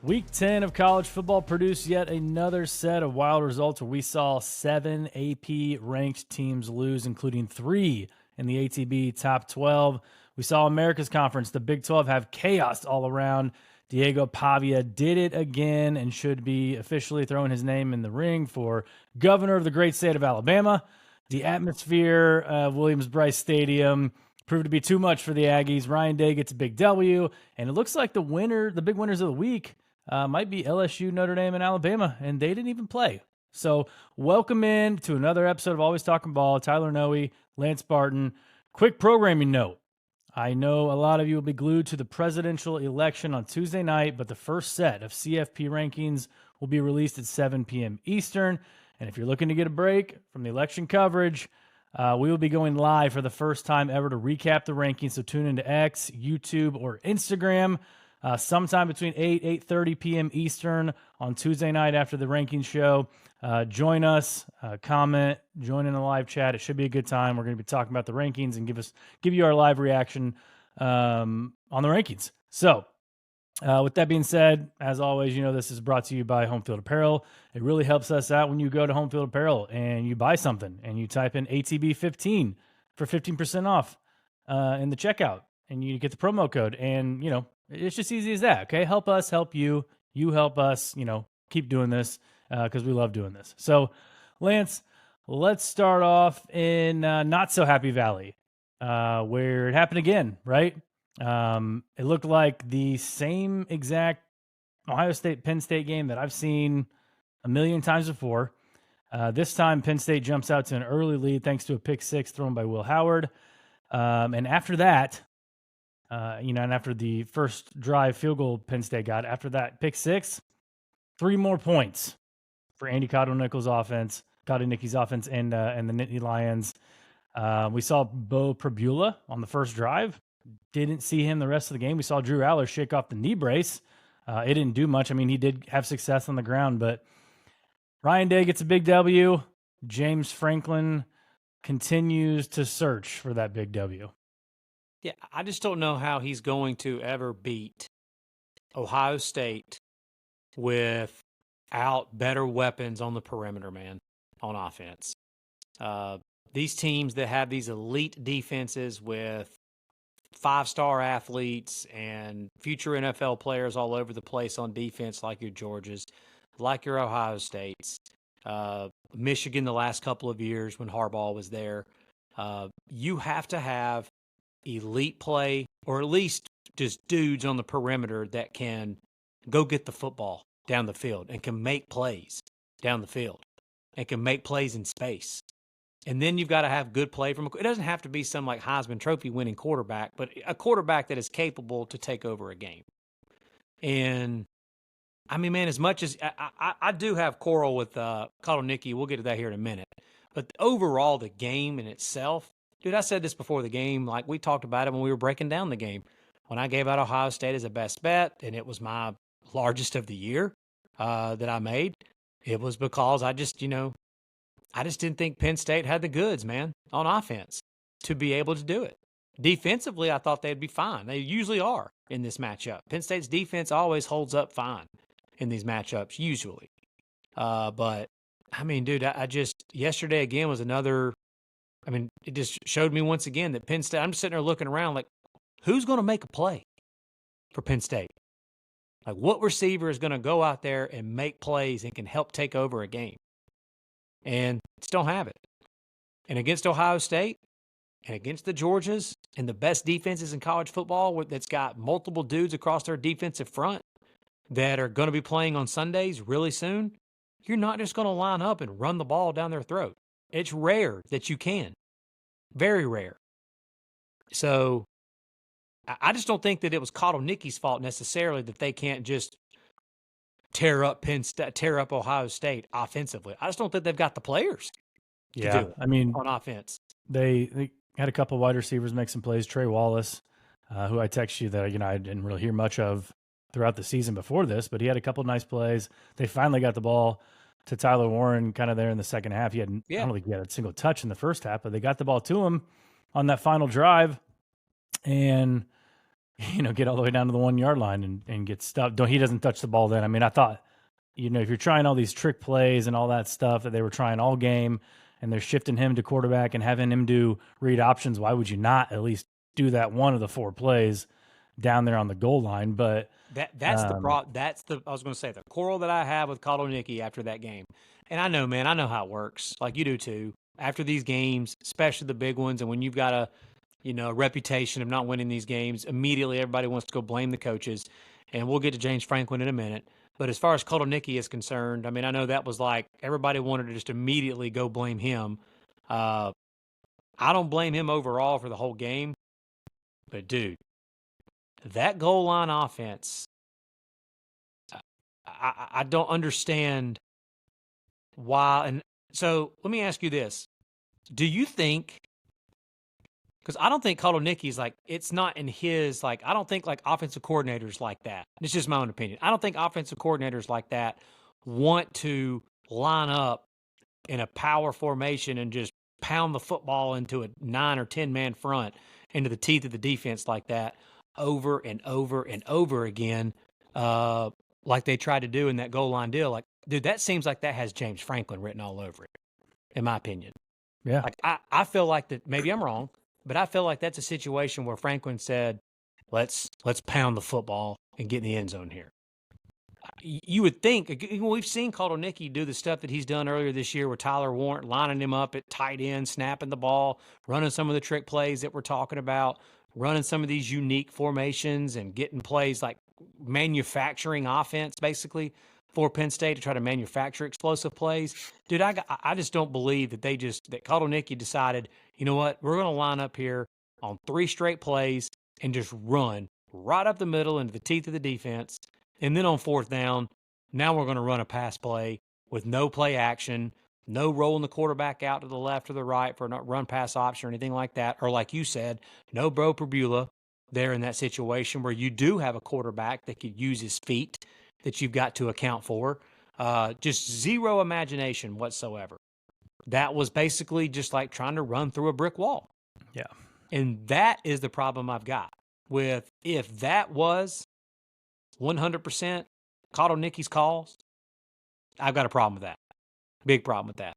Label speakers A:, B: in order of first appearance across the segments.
A: Week 10 of college football produced yet another set of wild results where we saw 7 AP-ranked teams lose, including 3 in the ATB top 12. We saw America's Conference, the Big 12, have chaos all around. Diego Pavia did it again and should be officially throwing his name in the ring for governor of the great state of Alabama. The atmosphere of Williams-Brice Stadium proved to be too much for the Aggies. Ryan Day gets a big W, and it looks like the big winners of the week might be LSU, Notre Dame, and Alabama, and they didn't even play. So welcome in to another episode of Always Talking Ball. Tyler Noe, Lance Barton. Quick programming note. I know a lot of you will be glued to the presidential election on Tuesday night, but the first set of CFP rankings will be released at 7 p.m. Eastern. And if you're looking to get a break from the election coverage, we will be going live for the first time ever to recap the rankings. So tune into X, YouTube, or Instagram sometime between 8:30 p.m. Eastern on Tuesday night after the rankings show. Join us, comment, join in the live chat. It should be a good time. We're going to be talking about the rankings and give you our live reaction on the rankings. So with that being said, as always, this is brought to you by Home Field Apparel. It really helps us out when you go to Home Field Apparel and you buy something and you type in ATB15 for 15% off in the checkout, and you get the promo code. And, it's just easy as that. Okay. Help us, help you. You help us, keep doing this because we love doing this. So, Lance, let's start off in not so happy Valley where it happened again, right? It looked like the same exact Ohio State-Penn State game that I've seen a million times before. This time, Penn State jumps out to an early lead thanks to a pick six thrown by Will Howard. And after that, and after the first drive field goal Penn State got, after that pick six, 3 more points for Andy Cotto-Nicky's offense, and the Nittany Lions. We saw Bo Prabula on the first drive. Didn't see him the rest of the game. We saw Drew Aller shake off the knee brace. It didn't do much. I mean, he did have success on the ground, but Ryan Day gets a big W. James Franklin continues to search for that big W.
B: Yeah, I just don't know how he's going to ever beat Ohio State without better weapons on the perimeter, man, on offense. These teams that have these elite defenses with 5-star athletes and future NFL players all over the place on defense, like your Georgias, like your Ohio States, Michigan the last couple of years when Harbaugh was there. You have to have elite play, or at least just dudes on the perimeter that can go get the football down the field and can make plays down the field and can make plays in space. And then you've got to have good play from it doesn't have to be some like Heisman Trophy winning quarterback, but a quarterback that is capable to take over a game. And I mean, man, as much as I do have quarrel with Cotto-Nicky, we'll get to that here in a minute. But overall, the game in itself, dude, I said this before the game, like we talked about it when we were breaking down the game. When I gave out Ohio State as a best bet, and it was my largest of the year that I made, it was because I just didn't think Penn State had the goods, man, on offense to be able to do it. Defensively, I thought they'd be fine. They usually are in this matchup. Penn State's defense always holds up fine in these matchups, usually. But, I mean, dude, yesterday again was another, it just showed me once again that Penn State, I'm just sitting there looking around like, who's going to make a play for Penn State? Like, what receiver is going to go out there and make plays and can help take over a game? And just don't have it. And against Ohio State and against the Georgias and the best defenses in college football that's got multiple dudes across their defensive front that are going to be playing on Sundays really soon, you're not just going to line up and run the ball down their throat. It's rare that you can. Very rare. So I just don't think that it was Cotto-Nicky's fault necessarily that they can't just tear up Ohio State offensively. I just don't think they've got the players to do it on offense.
A: They had a couple of wide receivers make some plays. Trey Wallace, who I text you that I didn't really hear much of throughout the season before this, but he had a couple of nice plays. They finally got the ball to Tyler Warren kind of there in the second half. I don't think he had a single touch in the first half, but they got the ball to him on that final drive. And get all the way down to the 1 yard line and get stuffed. He doesn't touch the ball then. I mean, I thought, if you're trying all these trick plays and all that stuff that they were trying all game and they're shifting him to quarterback and having him do read options, why would you not at least do that one of the 4 plays down there on the goal line? But
B: that's the problem. I was going to say the quarrel that I have with Koloniki after that game. And I know, man, I know how it works. Like you do too. After these games, especially the big ones, and when you've got a reputation of not winning these games, immediately everybody wants to go blame the coaches. And we'll get to James Franklin in a minute. But as far as Koloniki is concerned, I mean, I know that was like everybody wanted to just immediately go blame him. I don't blame him overall for the whole game. But, dude, that goal line offense, I don't understand why. And so let me ask you this. Do you think – because I don't think Koloniki's like – it's not in his – like I don't think like offensive coordinators like that. It's just my own opinion. I don't think offensive coordinators like that want to line up in a power formation and just pound the football into a 9 or 10-man front into the teeth of the defense like that over and over and over again like they tried to do in that goal line deal. Like, dude, that seems like that has James Franklin written all over it, in my opinion.
A: Yeah.
B: Like, I feel like that – maybe I'm wrong, but I feel like that's a situation where Franklin said, let's pound the football and get in the end zone here. You would think – we've seen Koloniki do the stuff that he's done earlier this year with Tyler Warrant, lining him up at tight end, snapping the ball, running some of the trick plays that we're talking about, running some of these unique formations and getting plays like manufacturing offense basically for Penn State to try to manufacture explosive plays. Dude, I just don't believe that that Koloniki decided, you know what, we're going to line up here on 3 straight plays and just run right up the middle into the teeth of the defense. And then on 4th down, now we're going to run a pass play with no play action, no rolling the quarterback out to the left or the right for a run pass option or anything like that. Or like you said, no Bro Perbula there in that situation where you do have a quarterback that could use his feet that you've got to account for. Just zero imagination whatsoever. That was basically just like trying to run through a brick wall.
A: Yeah.
B: And that is the problem I've got with if that was 100% Koloniki's calls, I've got a problem with that. Big problem with that.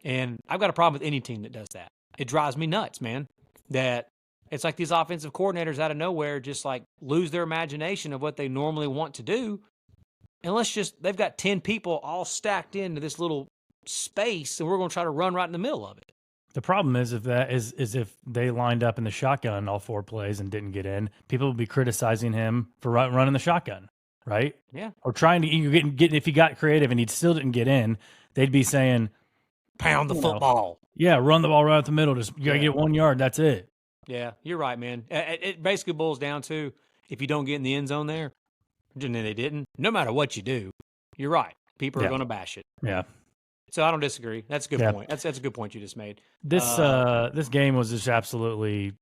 B: And I've got a problem with any team that does that. It drives me nuts, man, that it's like these offensive coordinators out of nowhere just like lose their imagination of what they normally want to do. And they've got 10 people all stacked into this little space, and we're going to try to run right in the middle of it.
A: The problem is if they lined up in the shotgun all 4 plays and didn't get in, people would be criticizing him for running the shotgun, right?
B: Yeah.
A: Or trying to if he got creative and he still didn't get in, they'd be saying,
B: pound the football.
A: Yeah, run the ball right up the middle. Just you got to get 1 yard. That's it.
B: Yeah, you're right, man. It basically boils down to if you don't get in the end zone there, and they didn't, no matter what you do, you're right. People are going to bash it.
A: Yeah.
B: So I don't disagree. That's a good point. That's a good point you just made.
A: This game was just absolutely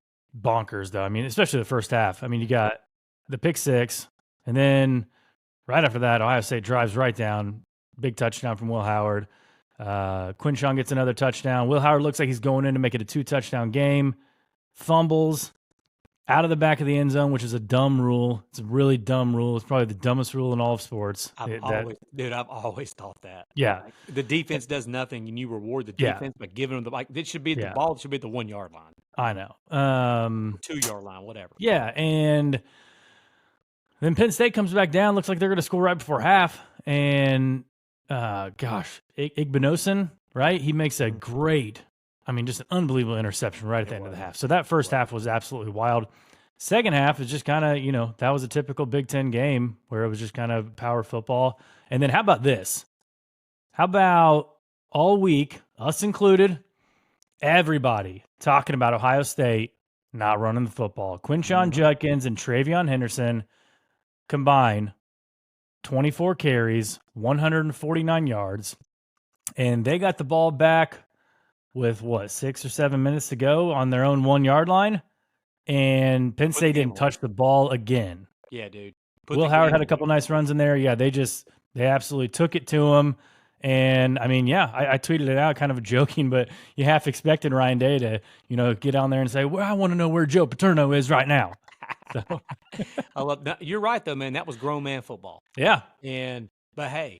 A: bonkers, though. I mean, especially the first half. I mean, you got the pick 6, and then right after that, Ohio State drives right down. Big touchdown from Will Howard. Quinshawn gets another touchdown. Will Howard looks like he's going in to make it a 2-touchdown game. Fumbles out of the back of the end zone, which is a dumb rule. It's a really dumb rule. It's probably the dumbest rule in all of sports.
B: I've always thought that.
A: Yeah.
B: Like, the defense does nothing, and you reward the defense by giving them the ball should be at the 1 yard line.
A: I know.
B: 2 yard line, whatever.
A: Yeah, and then Penn State comes back down. Looks like they're going to score right before half. And, Igbinosun, right? He makes a great, just an unbelievable interception right at the end of the half. So that first half was absolutely wild. Second half is just kind of, that was a typical Big Ten game where it was just kind of power football. And then how about this? How about all week, us included, everybody talking about Ohio State not running the football. Quinshawn Judkins and Travion Henderson combine 24 carries, 149 yards, and they got the ball back with 6 or 7 minutes to go on their own 1 yard line, and Penn State didn't touch the ball again.
B: Yeah, dude.
A: Will Howard had a couple nice runs in there. Yeah, they absolutely took it to him. And I tweeted it out kind of joking, but you half expected Ryan Day to, get on there and say, well, I want to know where Joe Paterno is right now. So
B: I love that. You're right though, man. That was grown man football.
A: yeah,
B: But hey,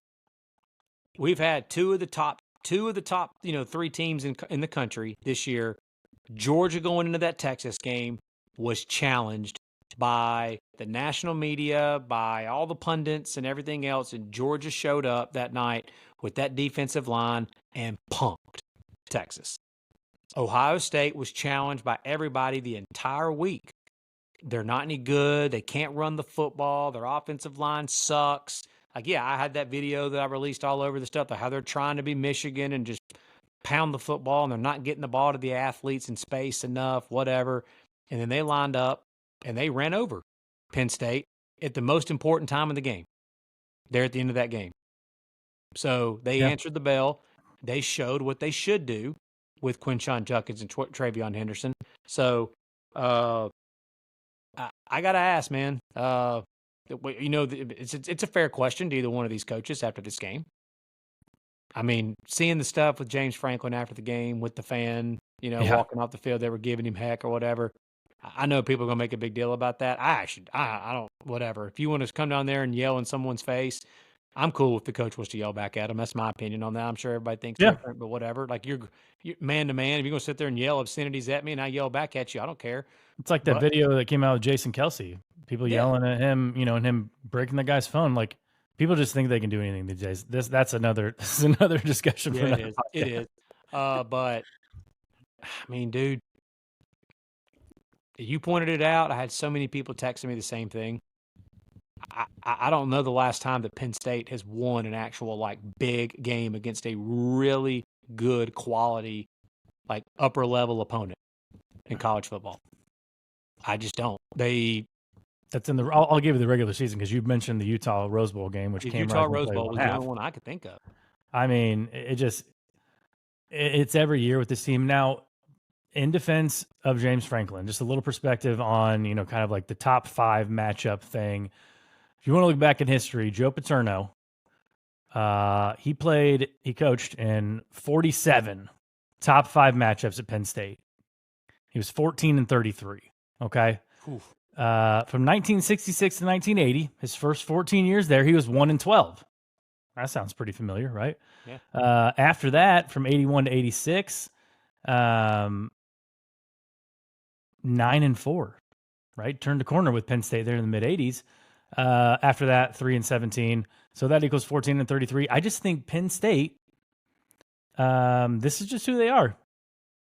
B: we've had two of the top, three teams in the country this year. Georgia going into that Texas game was challenged by the national media, by all the pundits and everything else, and Georgia showed up that night with that defensive line and punked Texas. Ohio State was challenged by everybody the entire week. They're not any good. They can't run the football. Their offensive line sucks. Like, yeah, I had that video that I released all over the stuff of how they're trying to be Michigan and just pound the football, and they're not getting the ball to the athletes in space enough, whatever. And then they lined up and they ran over Penn State at the most important time of the game. They're at the end of that game. So they answered the bell. They showed what they should do with Quinshon Judkins and Travion Henderson. So I got to ask, man, it's a fair question to either one of these coaches after this game. I mean, seeing the stuff with James Franklin after the game with the fan, walking off the field, they were giving him heck or whatever. I know people are going to make a big deal about that. I don't, whatever. If you want to come down there and yell in someone's face, I'm cool if the coach wants to yell back at him. That's my opinion on that. I'm sure everybody thinks different, but whatever. Like, you're man to man. If you're going to sit there and yell obscenities at me and I yell back at you, I don't care.
A: it's like that video that came out with Jason Kelsey. People yelling at him, and him breaking the guy's phone. Like, people just think they can do anything these days. That's another discussion for another podcast.
B: It is. But I mean, dude, you pointed it out. I had so many people texting me the same thing. I don't know the last time that Penn State has won an actual big game against a really good quality, upper level opponent in college football. I just don't.
A: That's in the. I'll give you the regular season because you mentioned the Utah Rose Bowl game, which came
B: Utah Rose Bowl was the only one I could think of.
A: I mean, it's every year with this team. Now, in defense of James Franklin, just a little perspective on kind of like the top 5 matchup thing. If you want to look back in history, Joe Paterno, he coached in 47 top 5 matchups at Penn State. He was 14-33. Okay.
B: Oof.
A: From 1966 to 1980, his first 14 years there, he was 1-12. That sounds pretty familiar, right?
B: Yeah.
A: After that, from 81 to 86, 9-4, right? Turned the corner with Penn State there in the mid 80s. After that, 3-17. So that equals 14-33. I just think Penn State, this is just who they are.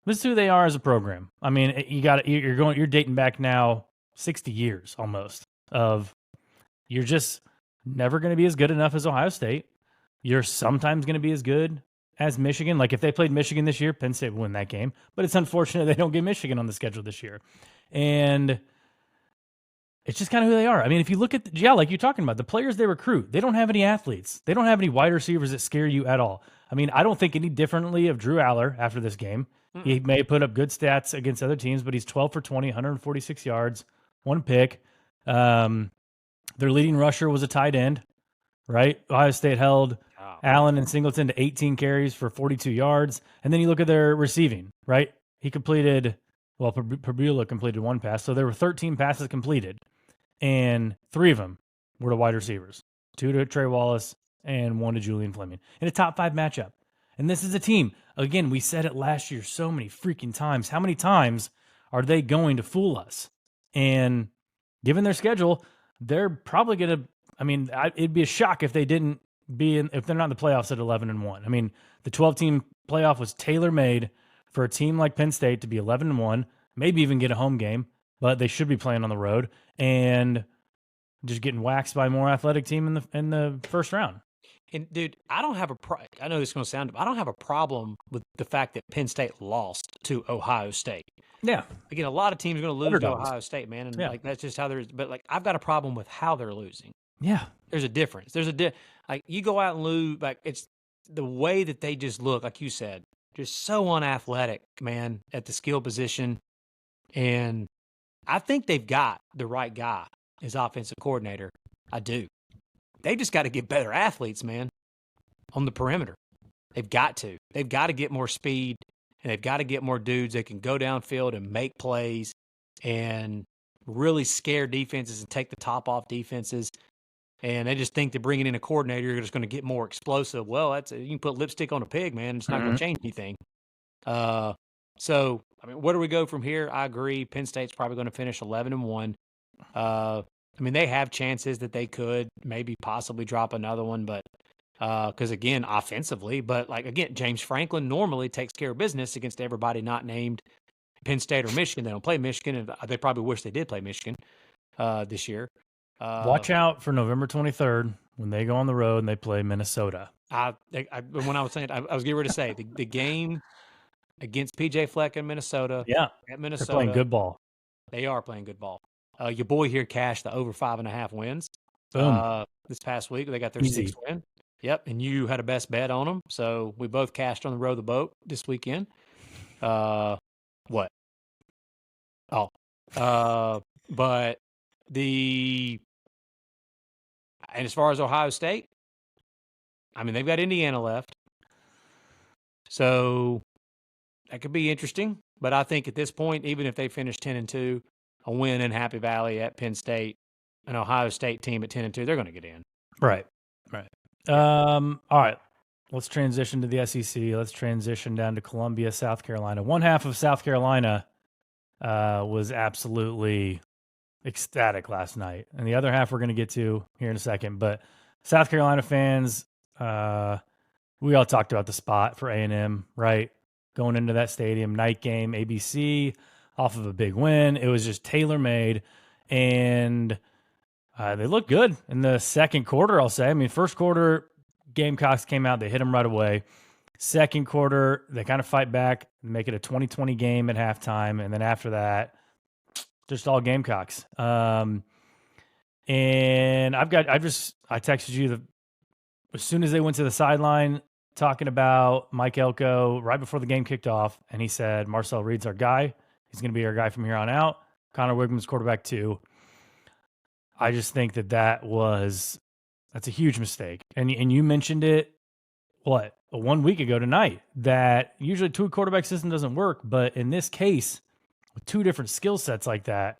A: This is who they are as a program. I mean, you're dating back now 60 years almost of you're just never going to be as good enough as Ohio State. You're sometimes going to be as good as Michigan. Like, if they played Michigan this year, Penn State would win that game. But it's unfortunate they don't get Michigan on the schedule this year. And it's just kind of who they are. I mean, if you look at, like you're talking about, the players they recruit, they don't have any athletes. They don't have any wide receivers that scare you at all. I mean, I don't think any differently of Drew Aller after this game. He may put up good stats against other teams, but he's 12 for 20, 146 yards, 1 pick. Their leading rusher was a tight end, right? Ohio State held Allen and Singleton to 18 carries for 42 yards. And then you look at their receiving, right? He completed, Pabula completed 1 pass. So there were 13 passes completed, and 3 of them were to wide receivers, 2 to Trey Wallace and 1 to Julian Fleming in a top 5 matchup. And this is a team, again, we said it last year so many freaking times. How many times are they going to fool us? And given their schedule, they're probably going to, I mean, it'd be a shock if they didn't if they're not in the playoffs at 11-1. I mean, the 12-team playoff was tailor-made for a team like Penn State to be 11-1, maybe even get a home game, but they should be playing on the road and just getting waxed by a more athletic team in the first round.
B: And dude, I know this is going to sound, I don't have a problem with the fact that Penn State lost to Ohio State.
A: Yeah.
B: Again, a lot of teams are going to lose to Ohio State, man. And that's just how but I've got a problem with how they're losing.
A: Yeah.
B: There's a difference. You go out and lose, it's the way that they just look, like you said, just so unathletic, man, at the skill position. And I think they've got the right guy as offensive coordinator. I do. They just got to get better athletes, man, on the perimeter. They've got to. They've got to get more speed, and they've got to get more dudes that can go downfield and make plays. And really scare defenses and take the top off defenses. And they just think that bringing in a coordinator, you're just going to get more explosive. Well, you can put lipstick on a pig, man. It's not going to change anything. So, I mean, where do we go from here? I agree. Penn State's probably going to finish 11-1. I mean, they have chances that they could maybe possibly drop another one, but because again, offensively, but like again, James Franklin normally takes care of business against everybody not named Penn State or Michigan. They don't play Michigan, and they probably wish they did play Michigan this year.
A: Watch out for November 23rd when they go on the road and they play Minnesota.
B: When I was saying, I was getting ready to say the game against PJ Fleck in Minnesota.
A: Yeah,
B: at Minnesota,
A: they're playing good ball.
B: They are playing good ball. Your boy here cashed the over 5.5 wins.
A: Boom.
B: This past week they got their sixth win. Yep, and you had a best bet on them, so we both cashed on the row of the boat this weekend. What? Oh, but and as far as Ohio State, I mean, they've got Indiana left. So that could be interesting. But I think at this point, even if they finish 10-2, a win in Happy Valley at Penn State, an Ohio State team at 10-2, they're going to get in.
A: Right. All right. Let's transition to the SEC. Let's transition down to Columbia, South Carolina. One half of South Carolina was absolutely ecstatic last night, and the other half we're going to get to here in a second. But South Carolina fans, we all talked about the spot for A&M, right? Going into that stadium, night game, ABC, off of a big win. It was just tailor-made, and they looked good in the second quarter, I'll say. I mean, first quarter, Gamecocks came out. They hit them right away. Second quarter, they kind of fight back, make it a 20-20 game at halftime, and then after that, just all Gamecocks. And I texted you as soon as they went to the sideline talking about Mike Elko right before the game kicked off, and he said, Marcel Reed's our guy. He's going to be our guy from here on out. Connor Wigman's quarterback too. I just think that's a huge mistake. And you mentioned it, 1 week ago tonight, that usually two quarterback system doesn't work, but in this case, with two different skill sets like that,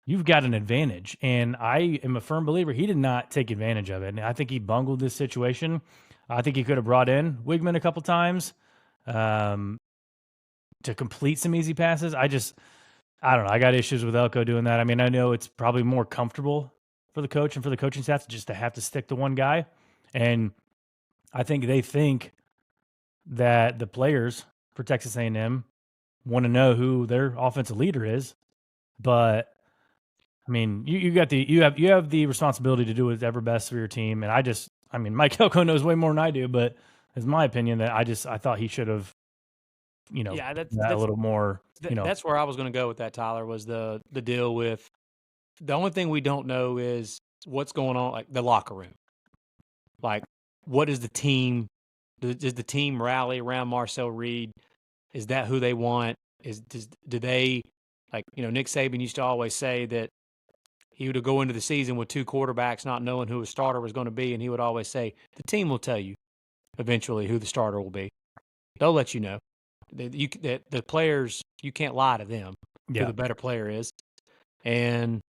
A: you've got an advantage. And I am a firm believer he did not take advantage of it. And I think he bungled this situation. I think he could have brought in Wigman a couple times to complete some easy passes. I don't know. I got issues with Elko doing that. I mean, I know it's probably more comfortable for the coach and for the coaching staff just to have to stick to one guy. And I think they think that the players for Texas A&M want to know who their offensive leader is. But I mean, you have the responsibility to do whatever best for your team. And Mike Elko knows way more than I do, but it's my opinion that I thought he should have, that's a little more.
B: That's where I was going to go with that, Tyler, was the deal with the only thing we don't know is what's going on, like the locker room. Like, what is the team? Does the team rally around Marcel Reed? Is that who they want? Do they, Nick Saban used to always say that he would go into the season with two quarterbacks not knowing who his starter was going to be, and he would always say, the team will tell you eventually who the starter will be. They'll let you know. The players, you can't lie to them who the better player is. And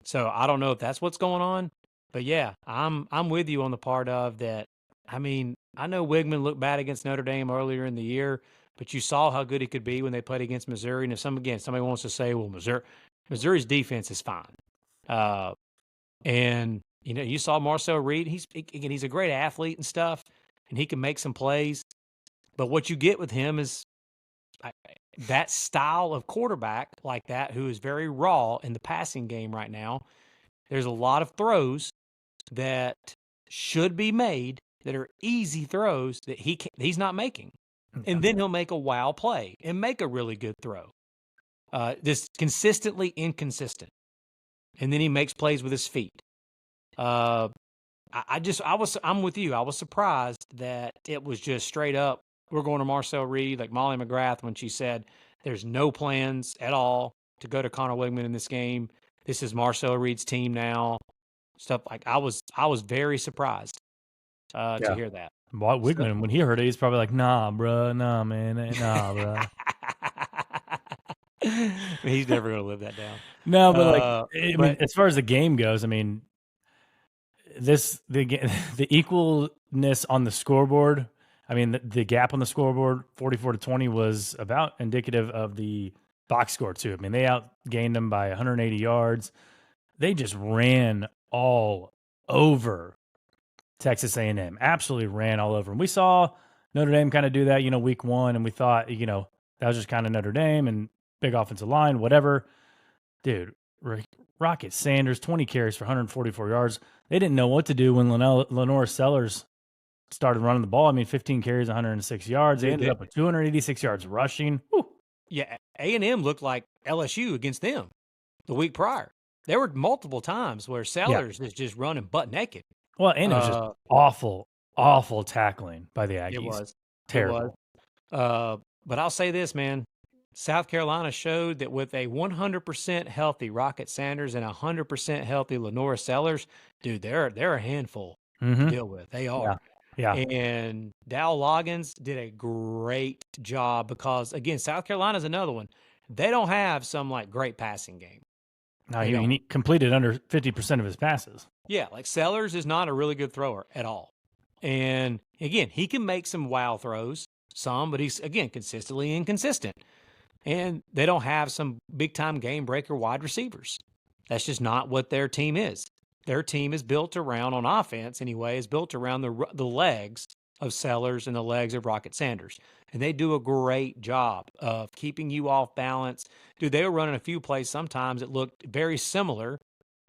B: so I don't know if that's what's going on. But, yeah, I'm with you on the part of that. I mean, I know Wigman looked bad against Notre Dame earlier in the year, but you saw how good he could be when they played against Missouri. And if somebody wants to say, well, Missouri's defense is fine. And, you saw Marcel Reed. He's a great athlete and stuff, and he can make some plays. But what you get with him is that style of quarterback like that, who is very raw in the passing game right now. There's a lot of throws that should be made that are easy throws that he's not making. And then he'll make a wow play and make a really good throw. Just consistently inconsistent. And then he makes plays with his feet. I'm with you. I was surprised that it was just straight up, we're going to Marcel Reed, like Molly McGrath when she said there's no plans at all to go to Connor Wigman in this game. This is Marcel Reed's team now. Stuff like I was very surprised to hear that.
A: Well, Wigman, when he heard it, he's probably like, nah, bro, nah, man, nah, bro.
B: He's never going to live that down.
A: No, but like, I mean,
B: But
A: as far as the game goes, I mean, the equalness on the scoreboard. I mean, the gap on the scoreboard, 44-20, was about indicative of the box score too. I mean, they outgained them by 180 yards. They just ran all over Texas A&M. Absolutely ran all over them. We saw Notre Dame kind of do that, week one, and we thought, that was just kind of Notre Dame and big offensive line, whatever. Dude, Rocket Sanders, 20 carries for 144 yards. They didn't know what to do when Lenore Sellers started running the ball. I mean, 15 carries, 106 yards. They ended up with 286 yards rushing. Whew.
B: Yeah, A&M looked like LSU against them the week prior. There were multiple times where Sellers is just running butt naked.
A: Well, and it was just awful tackling by the Aggies.
B: It was
A: terrible.
B: It was. But I'll say this, man. South Carolina showed that with a 100% healthy Rocket Sanders and 100% healthy Lenora Sellers, dude, they're a handful to deal with. They are.
A: Yeah.
B: And Dow Loggins did a great job because, again, South Carolina's another one. They don't have some, like, great passing game.
A: No, he completed under 50% of his passes.
B: Yeah, like Sellers is not a really good thrower at all. And, again, he can make some wow throws, but he's, again, consistently inconsistent. And they don't have some big-time game-breaker wide receivers. That's just not what their team is. Their team is built around, on offense anyway, is built around the legs of Sellers and the legs of Rocket Sanders. And they do a great job of keeping you off balance. Dude, they were running a few plays sometimes that looked very similar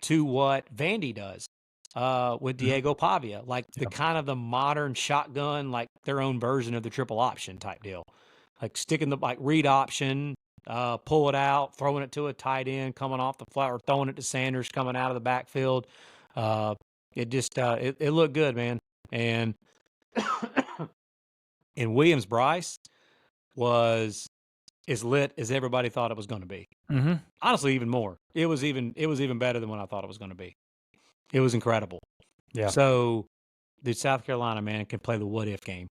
B: to what Vandy does with Diego Pavia, like the kind of the modern shotgun, like their own version of the triple option type deal. Like sticking the read option, pull it out, throwing it to a tight end, coming off the flat, or throwing it to Sanders coming out of the backfield. It just it looked good, man. And Williams-Brice was as lit as everybody thought it was going to be.
A: Mm-hmm.
B: Honestly, even more. It was even better than what I thought it was going to be. It was incredible.
A: Yeah.
B: So, the South Carolina, man, can play the what-if game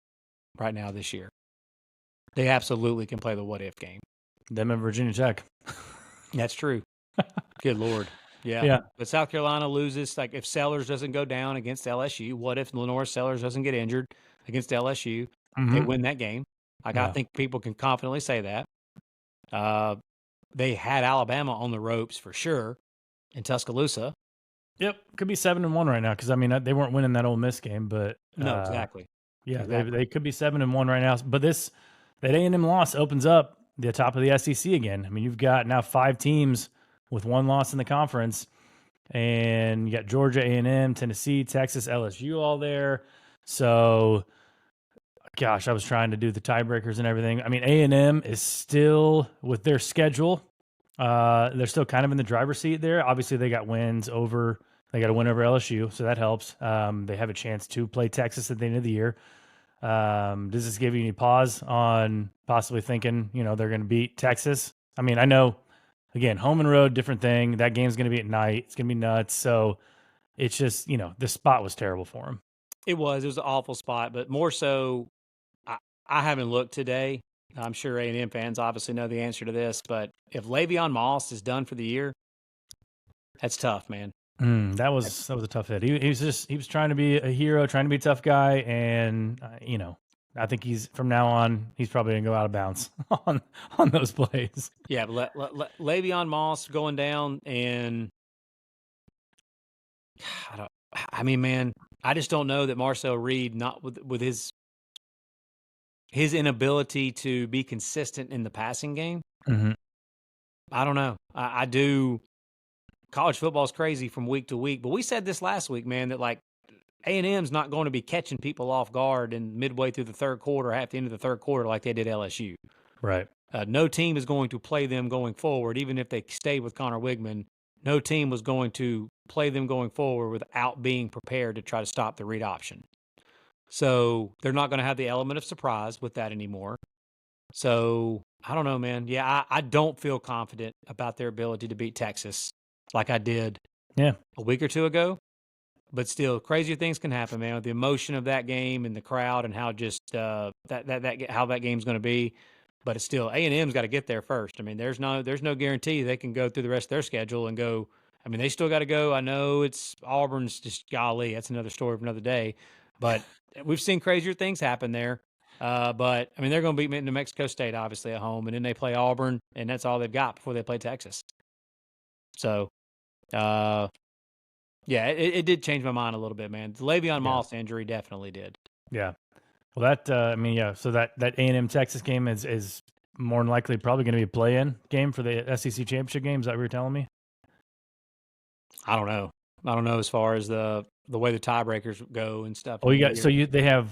B: right now this year. They absolutely can play the what-if game.
A: Them and Virginia Tech.
B: That's true. Good Lord. Yeah. But South Carolina loses. Like, if Sellers doesn't go down against LSU, what if Lenore Sellers doesn't get injured against LSU?
A: Mm-hmm.
B: They win that game. I think people can confidently say that. They had Alabama on the ropes for sure in Tuscaloosa.
A: Yep, could be 7-1 right now because I mean they weren't winning that Ole Miss game, but
B: no, exactly.
A: Yeah, exactly. They could be 7-1 right now. But that A&M loss opens up the top of the SEC again. I mean, you've got now 5 teams with one loss in the conference, and you got Georgia, A&M, Tennessee, Texas, LSU all there. So, gosh, I was trying to do the tiebreakers and everything. I mean, A&M is still with their schedule. They're still kind of in the driver's seat there. Obviously, they got wins over. They got a win over LSU, so that helps. They have a chance to play Texas at the end of the year. Does this give you any pause on possibly thinking, they're going to beat Texas? I mean, I know, again, home and road, different thing. That game's going to be at night. It's going to be nuts. So it's just, the spot was terrible for them.
B: It was an awful spot, but more so, I haven't looked today. I'm sure A&M fans obviously know the answer to this, but if Le'Veon Moss is done for the year, that's tough, man.
A: That was a tough hit. He was trying to be a hero, trying to be a tough guy, and I think from now on he's probably gonna go out of bounds on those plays.
B: Yeah, but Le'Veon Moss going down, and man, I just don't know that Marcel Reed, not with his inability to be consistent in the passing game.
A: Mm-hmm.
B: I don't know. I do. College football is crazy from week to week, but we said this last week, man, that like A&M's not going to be catching people off guard and midway through the third quarter, at the end of the third quarter, like they did LSU.
A: Right.
B: No team is going to play them going forward, even if they stay with Connor Wigman. No team was going to play them going forward without being prepared to try to stop the read option. So they're not going to have the element of surprise with that anymore. So I don't know, man. Yeah, I don't feel confident about their ability to beat Texas like I did a week or two ago. But still, crazier things can happen, man, with the emotion of that game and the crowd and how just how that game's going to be. but it's still A&M's got to get there first. I mean, there's no guarantee they can go through the rest of their schedule and go. I mean, they still got to go. I know it's Auburn's just golly, that's another story for another day. But we've seen crazier things happen there. But I mean, they're going to beat New Mexico State obviously at home, and then they play Auburn, and that's all they've got before they play Texas. So, yeah, it did change my mind a little bit, man. The Le'Veon Moss injury definitely did.
A: Yeah. Well, so that A&M Texas game is more than likely probably going to be a play-in game for the SEC championship game. Is that what you're telling me?
B: I don't know as far as the way the tiebreakers go and stuff.
A: Oh, they have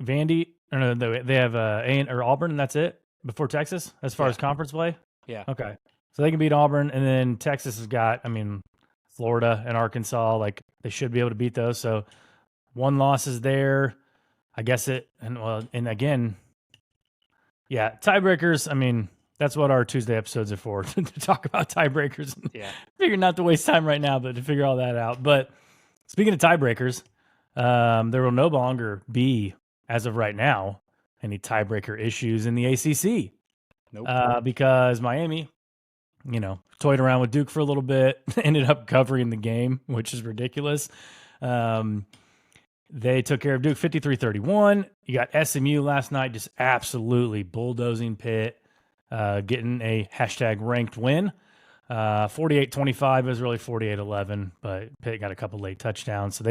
A: Vandy, or no, they have Auburn, and that's it before Texas as far as conference play.
B: Yeah.
A: Okay. So they can beat Auburn, and then Texas has got, Florida and Arkansas. Like, they should be able to beat those. So 1 loss is there. I guess and again, yeah, tiebreakers. That's what our Tuesday episodes are for, to talk about tiebreakers.
B: Yeah.
A: Figure not to waste time right now, but to figure all that out. But speaking of tiebreakers, there will no longer be, as of right now, any tiebreaker issues in the ACC.
B: Nope.
A: Because Miami, toyed around with Duke for a little bit, ended up covering the game, which is ridiculous. They took care of Duke 53-31. You got SMU last night just absolutely bulldozing Pitt, getting a #ranked win. 48-25 was really 48-11, but Pitt got a couple late touchdowns. So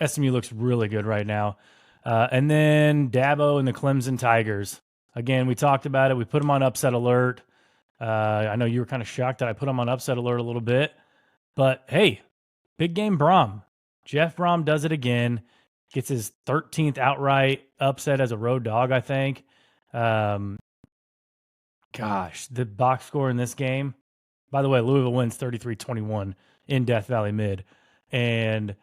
A: SMU looks really good right now. And then Dabo and the Clemson Tigers. Again, we talked about it. We put them on upset alert. I know you were kind of shocked that I put them on upset alert a little bit, but hey, big game Brom. Jeff Brom does it again, gets his 13th outright upset as a road dog, I think. Gosh, the box score in this game. By the way, Louisville wins 33-21 in Death Valley Mid. And,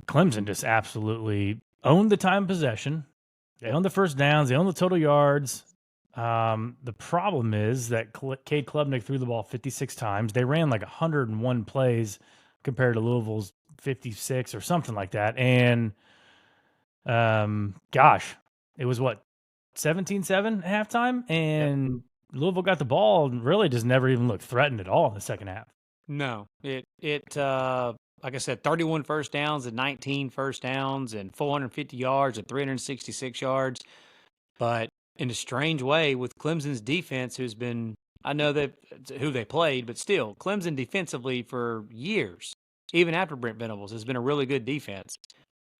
A: Clemson just absolutely owned the time of possession. They owned the first downs. They owned the total yards. The problem is that Cade Klubnik threw the ball 56 times. They ran like 101 plays compared to Louisville's 56 or something like that. And, it was 17-7 at halftime, and Louisville got the ball and really just never even looked threatened at all in the second half.
B: No, like I said, 31 first downs and 19 first downs and 450 yards and 366 yards. But in a strange way, with Clemson's defense, who's been, I know who they played, but still, Clemson defensively for years, even after Brent Venables, has been a really good defense.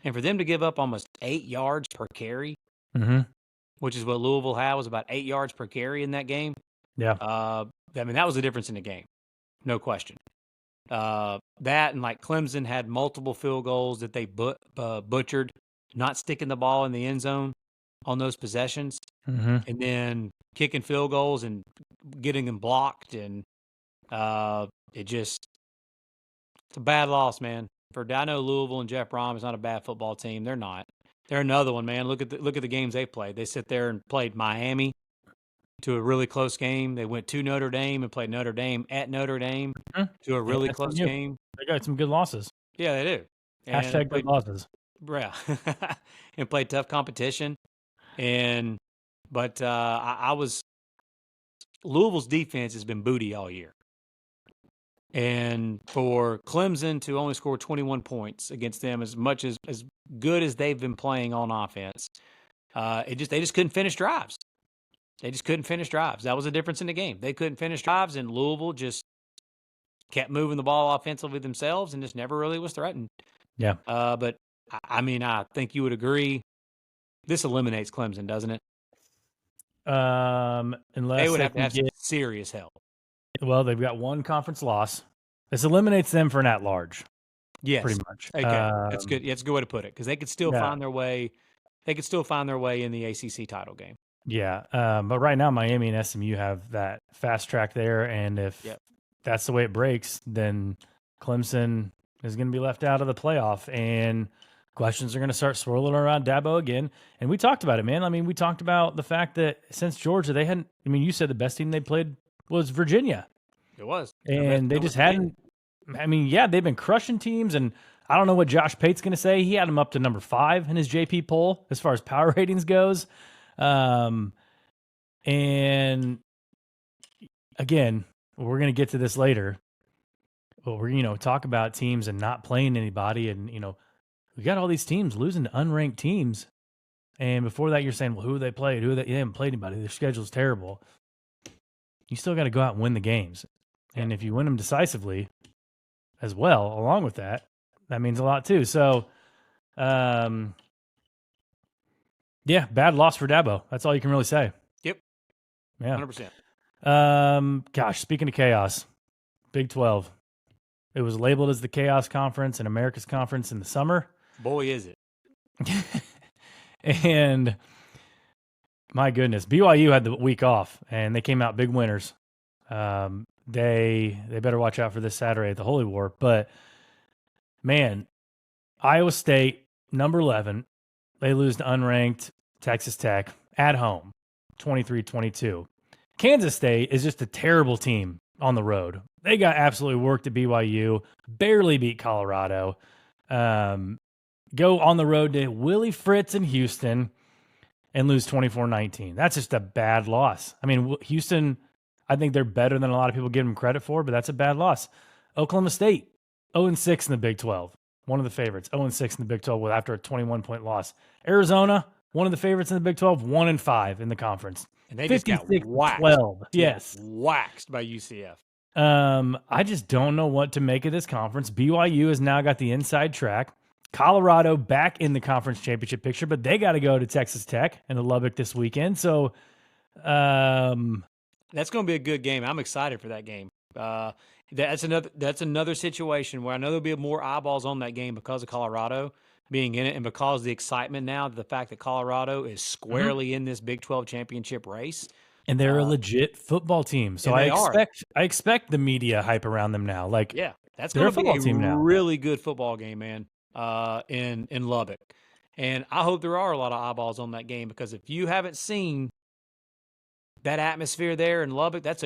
B: And for them to give up almost 8 yards per carry, which is what Louisville had, was about 8 yards per carry in that game.
A: Yeah.
B: That was the difference in the game. No question. That and like Clemson had multiple field goals that they butchered, not sticking the ball in the end zone on those possessions, and then kicking field goals and getting them blocked. And it's a bad loss, man. I know Louisville and Jeff Brom is not a bad football team. They're not. They're another one, man. Look at the games they played. They sit there and played Miami to a really close game. They went to Notre Dame and played Notre Dame at Notre Dame to a really close game.
A: They got some good losses.
B: Yeah, they do.
A: And good losses.
B: Yeah. And played tough competition. But Louisville's defense has been booty all year. And for Clemson to only score 21 points against them, as good as they've been playing on offense, they just couldn't finish drives. They just couldn't finish drives. That was the difference in the game. They couldn't finish drives, and Louisville just kept moving the ball offensively themselves and just never really was threatened.
A: Yeah.
B: But I think you would agree. This eliminates Clemson, doesn't it?
A: Unless
B: they would have to have some serious help.
A: Well, they've got one conference loss. This eliminates them for an at-large.
B: Yes,
A: pretty much.
B: Okay, that's good. Yeah, that's a good way to put it, because they could still find their way. They could still find their way in the ACC title game.
A: Yeah, but right now Miami and SMU have that fast track there, and if that's the way it breaks, then Clemson is going to be left out of the playoff, and questions are going to start swirling around Dabo again. And we talked about it, man. We talked about the fact that since Georgia, they hadn't. You said the best team they played was Virginia.
B: It was.
A: And they just hadn't. They've been crushing teams, and I don't know what Josh Pate's going to say. He had them up to number 5 in his JP poll as far as power ratings goes. And again, we're going to get to this later. But we're, talk about teams and not playing anybody. And, we got all these teams losing to unranked teams. And before that, you're saying, well, who they played? They haven't played anybody. Their schedule's terrible. You still got to go out and win the games. Yeah. And if you win them decisively as well, along with that, that means a lot too. So, yeah, bad loss for Dabo. That's all you can really say.
B: Yep.
A: Yeah.
B: 100%.
A: Gosh, speaking of chaos, Big 12. It was labeled as the Chaos Conference and America's Conference in the summer.
B: Boy, is it.
A: And my goodness, BYU had the week off, and they came out big winners. They better watch out for this Saturday at the Holy War. But, man, Iowa State, number 11, they lose to unranked Texas Tech at home, 23-22. Kansas State is just a terrible team on the road. They got absolutely worked at BYU, barely beat Colorado. Go on the road to Willie Fritz in Houston and lose 24-19. That's just a bad loss. I mean, Houston, I think they're better than a lot of people give them credit for, but that's a bad loss. Oklahoma State, 0-6 in the Big 12. One of the favorites, 0-6 in the Big 12 after a 21-point loss. Arizona, one of the favorites in the Big 12, 1-5 in the conference.
B: And they just got waxed.
A: 12. Yes.
B: Waxed by UCF.
A: I just don't know what to make of this conference. BYU has now got the inside track. Colorado back in the conference championship picture, but they got to go to Texas Tech and to Lubbock this weekend. So
B: that's going to be a good game. I'm excited for that game. That's another situation where I know there'll be more eyeballs on that game because of Colorado being in it and because of the excitement now, the fact that Colorado is squarely in this Big 12 championship race.
A: And they're a legit football team. So I expect the media hype around them now. Like,
B: yeah, that's going to be a really good football game, man, in Lubbock. And I hope there are a lot of eyeballs on that game because if you haven't seen that atmosphere there in Lubbock, that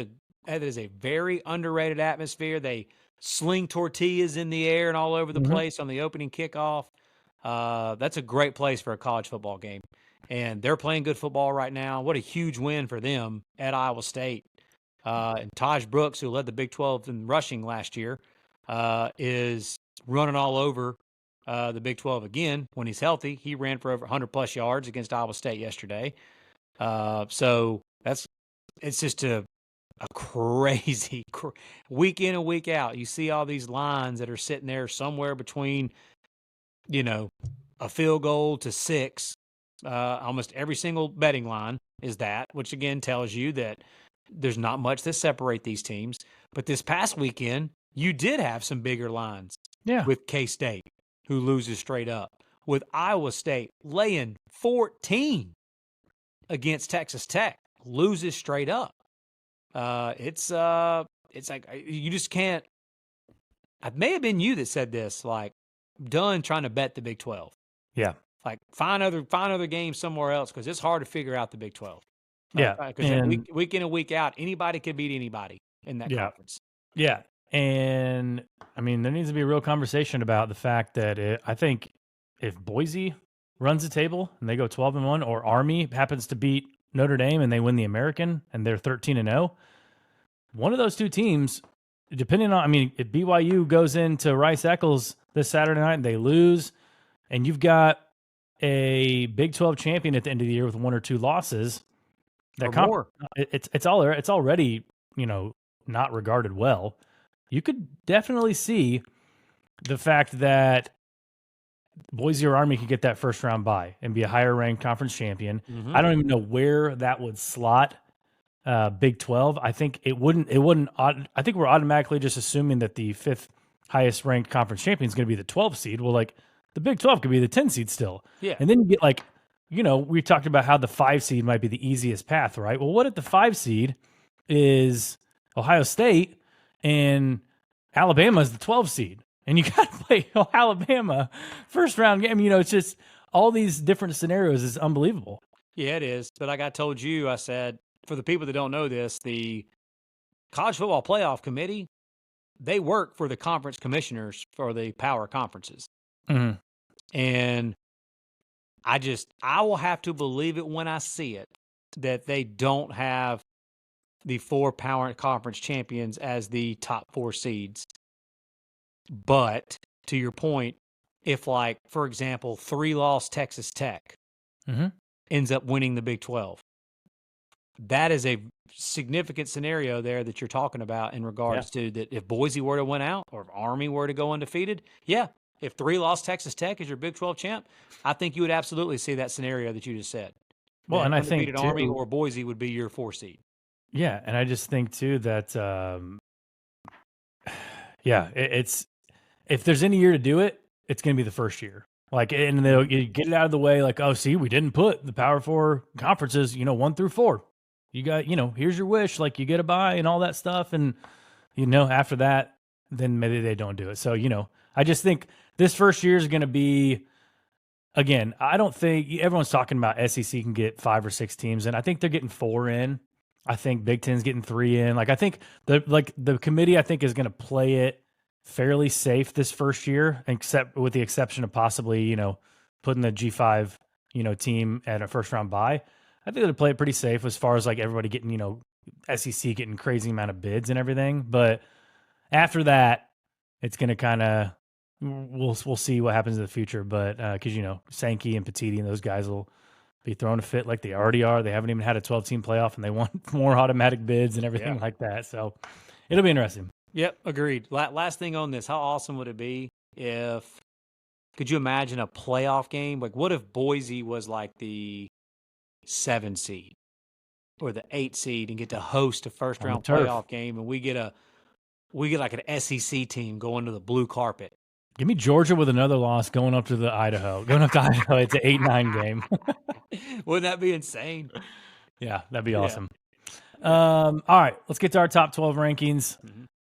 B: is a very underrated atmosphere. They sling tortillas in the air and all over the place on the opening kickoff. That's a great place for a college football game. And they're playing good football right now. What a huge win for them at Iowa State. And Taj Brooks, who led the Big 12 in rushing last year, is running all over the Big 12 again when he's healthy. He ran for over 100-plus yards against Iowa State yesterday. So it's just a crazy week in and week out. You see all these lines that are sitting there somewhere between, a field goal to 6. Almost every single betting line is that, which again tells you that there's not much that separate these teams. But this past weekend, you did have some bigger lines.
A: Yeah.
B: With K-State, who loses straight up. With Iowa State laying 14 against Texas Tech, loses straight up. It's like you just can't. It may have been you that said this. Like, done trying to bet the Big 12.
A: Yeah.
B: Like find other games somewhere else because it's hard to figure out the Big 12.
A: Yeah,
B: because week in and week out, anybody can beat anybody in that conference.
A: Yeah, and I mean there needs to be a real conversation about the fact that I think if Boise runs the table and they go 12-1, or Army happens to beat Notre Dame and they win the American and they're 13-0, one of those two teams, depending on, if BYU goes into Rice-Eccles this Saturday night and they lose, and you've got a Big 12 champion at the end of the year with 1 or 2 losses, that
B: more.
A: It's already not regarded well. You could definitely see the fact that Boise or Army could get that first round bye and be a higher ranked conference champion. Mm-hmm. I don't even know where that would slot Big 12. I think it wouldn't. I think we're automatically just assuming that the 5th highest ranked conference champion is going to be the 12 seed. Well, like, the Big 12 could be the 10 seed still.
B: Yeah.
A: And then you get we talked about how the 5 seed might be the easiest path, right? Well, what if the 5 seed is Ohio State and Alabama is the 12 seed? And you got to play Alabama first round game. It's just all these different scenarios is unbelievable.
B: Yeah, it is. But like I told you, I said, for the people that don't know this, the College Football Playoff Committee, they work for the conference commissioners for the power conferences.
A: Mm-hmm.
B: And I will have to believe it when I see it that they don't have the 4 power conference champions as the top 4 seeds. But to your point, if, like, for example, 3-loss Texas Tech ends up winning the Big 12, that is a significant scenario there that you're talking about in regards to that. If Boise were to win out or if Army were to go undefeated, if 3-loss Texas Tech is your Big 12 champ, I think you would absolutely see that scenario that you just said.
A: Well, and I think
B: undefeated Army or Boise would be your 4 seed.
A: Yeah, and I just think too that it's if there's any year to do it, it's going to be the first year. Like, and they'll get it out of the way. Like, oh, see, we didn't put the Power 4 conferences, 1 through 4. You got, here's your wish. Like, you get a bye and all that stuff, and after that, then maybe they don't do it. So, I just think this first year is going to be. Again, I don't think everyone's talking about SEC can get 5 or 6 teams in. I think they're getting 4 in. I think Big Ten's getting 3 in. Like, I think the committee, I think, is going to play it fairly safe this first year, except with the exception of possibly, putting the G5, team at a first round bye. I think they'll play it pretty safe as far as like everybody getting, SEC getting crazy amount of bids and everything. But after that, it's going to kind of, we'll see what happens in the future. But because, Sankey and Petiti and those guys will be throwing a fit like they already are. They haven't even had a 12-team playoff, and they want more automatic bids and everything like that. So it'll be interesting.
B: Yep, agreed. Last thing on this, how awesome would it be if – could you imagine a playoff game? Like, what if Boise was like the 7 seed or the 8 seed and get to host a first-round playoff game, and we get like an SEC team going to the blue carpet?
A: Give me Georgia with another loss going up to Idaho. It's an 8-9 game.
B: Wouldn't that be insane?
A: Yeah, that'd be awesome. All right, let's get to our top 12 rankings.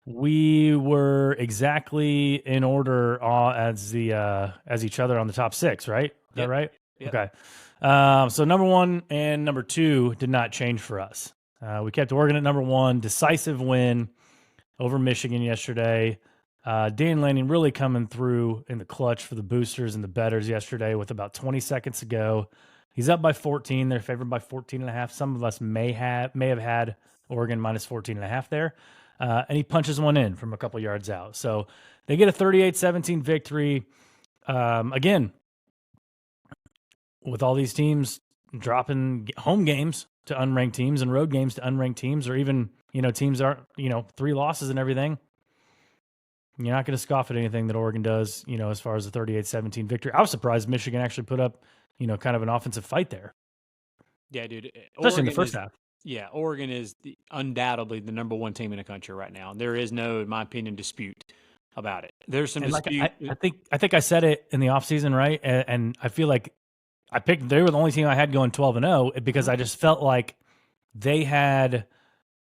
A: We were exactly in order as each other on the top 6, right? Is that right?
B: Yep.
A: Okay. So number 1 and number 2 did not change for us. We kept Oregon at number 1. Decisive win over Michigan yesterday. Dan Lanning really coming through in the clutch for the boosters and the bettors yesterday with about 20 seconds to go. He's up by 14. They're favored by 14.5. Some of us may have had Oregon minus 14.5 there. And he punches one in from a couple yards out. So they get a 38-17 victory. Again, with all these teams dropping home games to unranked teams and road games to unranked teams, or even, teams aren't, 3 losses and everything. You're not going to scoff at anything that Oregon does, as far as the 38-17 victory. I was surprised Michigan actually put up, kind of an offensive fight there.
B: Yeah, dude.
A: Especially in the first half.
B: Yeah, Oregon is undoubtedly the number 1 team in the country right now. There is no, in my opinion, dispute about it. There's some dispute.
A: I think I said it in the offseason, right? And I feel like they were the only team I had going 12-0 because I just felt like they had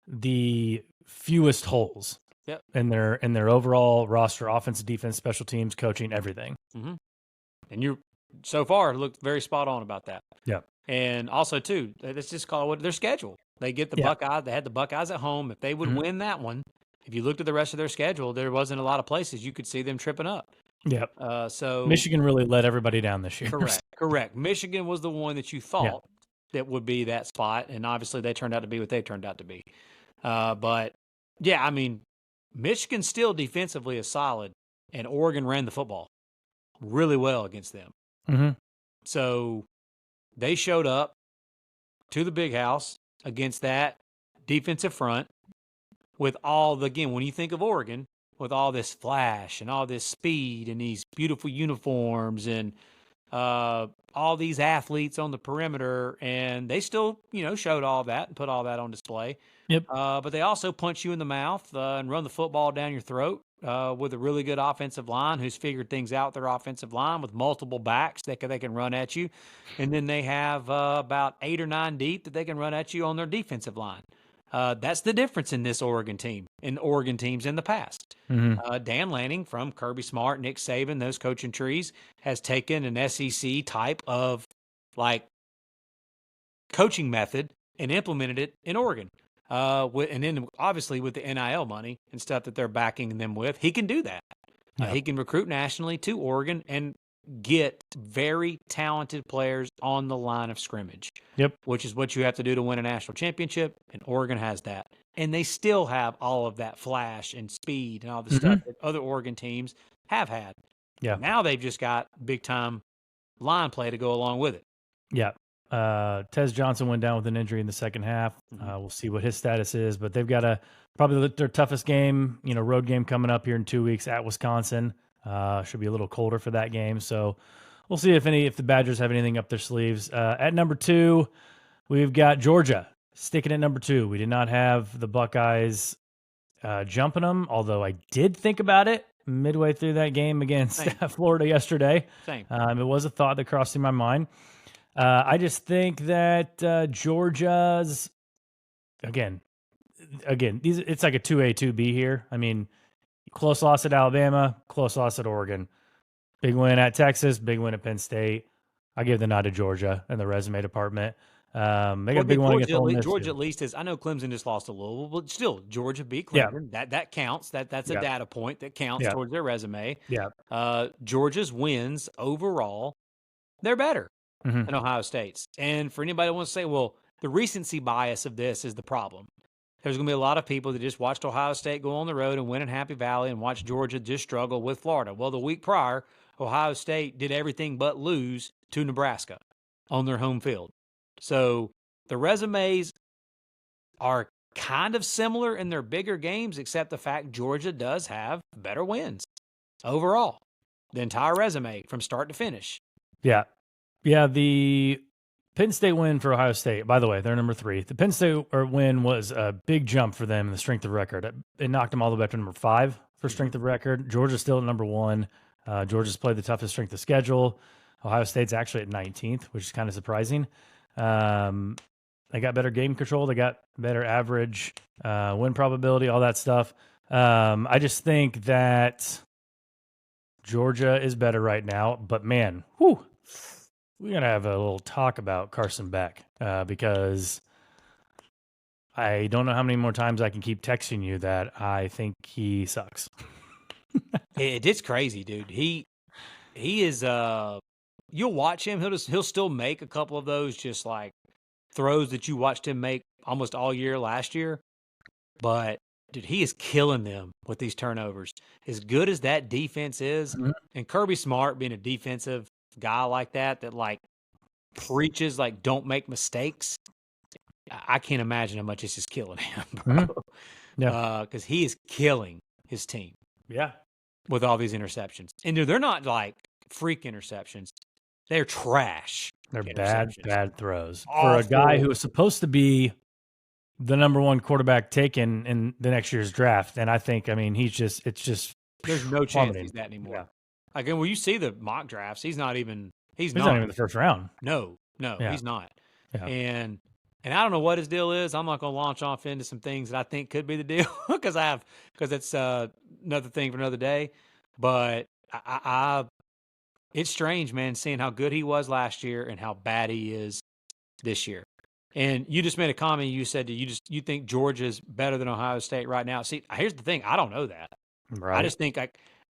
A: the fewest holes.
B: Yep.
A: In their overall roster, offense, defense, special teams, coaching, everything.
B: Mm-hmm. And you so far looked very spot on about that.
A: Yeah.
B: And also too, let's just call it their schedule. They get the Buckeyes. They had the Buckeyes at home. If they would win that one, if you looked at the rest of their schedule, there wasn't a lot of places you could see them tripping up.
A: Yep.
B: So
A: Michigan really let everybody down this year.
B: Correct. Michigan was the one that you thought that would be that spot, and obviously they turned out to be what they turned out to be. But yeah, I mean, Michigan still defensively is solid, and Oregon ran the football really well against them.
A: Mm-hmm.
B: So they showed up to the big house against that defensive front with again, when you think of Oregon, with all this flash and all this speed and these beautiful uniforms and all these athletes on the perimeter, and they still, showed all that and put all that on display.
A: Yep.
B: But they also punch you in the mouth and run the football down your throat with a really good offensive line who's figured things out their offensive line with multiple backs that they can run at you. And then they have about 8 or 9 deep that they can run at you on their defensive line. That's the difference in this Oregon team and Oregon teams in the past.
A: Mm-hmm.
B: Dan Lanning from Kirby Smart, Nick Saban, those coaching trees, has taken an SEC type of coaching method and implemented it in Oregon. And then obviously with the NIL money and stuff that they're backing them with, he can do that. He can recruit nationally to Oregon and get very talented players on the line of scrimmage.
A: Yep.
B: Which is what you have to do to win a national championship, and Oregon has that. And they still have all of that flash and speed and all the stuff that other Oregon teams have had.
A: Yeah.
B: Now they've just got big-time line play to go along with it.
A: Yeah. Tez Johnson went down with an injury in the second half. We'll see what his status is, but they've got probably their toughest game, road game coming up here in 2 weeks at Wisconsin. Should be a little colder for that game. So we'll see if the Badgers have anything up their sleeves. At number 2, we've got Georgia sticking at number 2. We did not have the Buckeyes jumping them, although I did think about it midway through that game against Florida yesterday.
B: Same.
A: It was a thought that crossed through my mind. I just think that Georgia's, again, it's like a 2A, 2B here. I mean, close loss at Alabama, close loss at Oregon. Big win at Texas, big win at Penn State. I give the nod to Georgia in the resume department. They got a big one against Ole Miss.
B: Georgia at least is. I know Clemson just lost to Louisville, but still, Georgia beat Clemson. Yeah. That counts. That's a data point that counts towards their resume.
A: Yeah.
B: Georgia's wins overall, they're better than Ohio State's. And for anybody that wants to say, well, the recency bias of this is the problem. There's going to be a lot of people that just watched Ohio State go on the road and win in Happy Valley and watch Georgia just struggle with Florida. Well, the week prior, Ohio State did everything but lose to Nebraska on their home field. So the resumes are kind of similar in their bigger games, except the fact Georgia does have better wins overall. The entire resume from start to finish.
A: Yeah. Yeah, the Penn State win for Ohio State, by the way, they're number 3. The Penn State win was a big jump for them in the strength of record. It knocked them all the way up to number 5 for strength of record. Georgia's still at number 1. Georgia's played the toughest strength of schedule. Ohio State's actually at 19th, which is kind of surprising. They got better game control. They got better average win probability, all that stuff. I just think that Georgia is better right now. But, man, we're going to have a little talk about Carson Beck because I don't know how many more times I can keep texting you that I think he sucks.
B: It's crazy, dude. He is you'll watch him, he'll still make a couple of those just like throws that you watched him make almost all year last year. But dude, he is killing them with these turnovers. As good as that defense is, and Kirby Smart being a defensive guy like that like preaches like don't make mistakes. I can't imagine how much this is killing him, bro.
A: Yeah.
B: Because he is killing his team.
A: Yeah.
B: With all these interceptions. And they're not like freak interceptions. They're trash.
A: They're bad throws.
B: Awful.
A: For a guy who was supposed to be the number 1 quarterback taken in the next year's draft. And I think, it's just
B: there's no chance
A: plummeting.
B: He's that anymore.
A: Yeah.
B: Like, when you see the mock drafts, he's not even
A: he's not even the first round.
B: No,
A: Yeah.
B: he's not.
A: Yeah.
B: And I don't know what his deal is. I'm not going to launch off into some things that I think could be the deal because it's another thing for another day. But it's strange, man, seeing how good he was last year and how bad he is this year. And you just made a comment. You said that you think Georgia's better than Ohio State right now. See, here's the thing. I don't know that.
A: Right.
B: I just think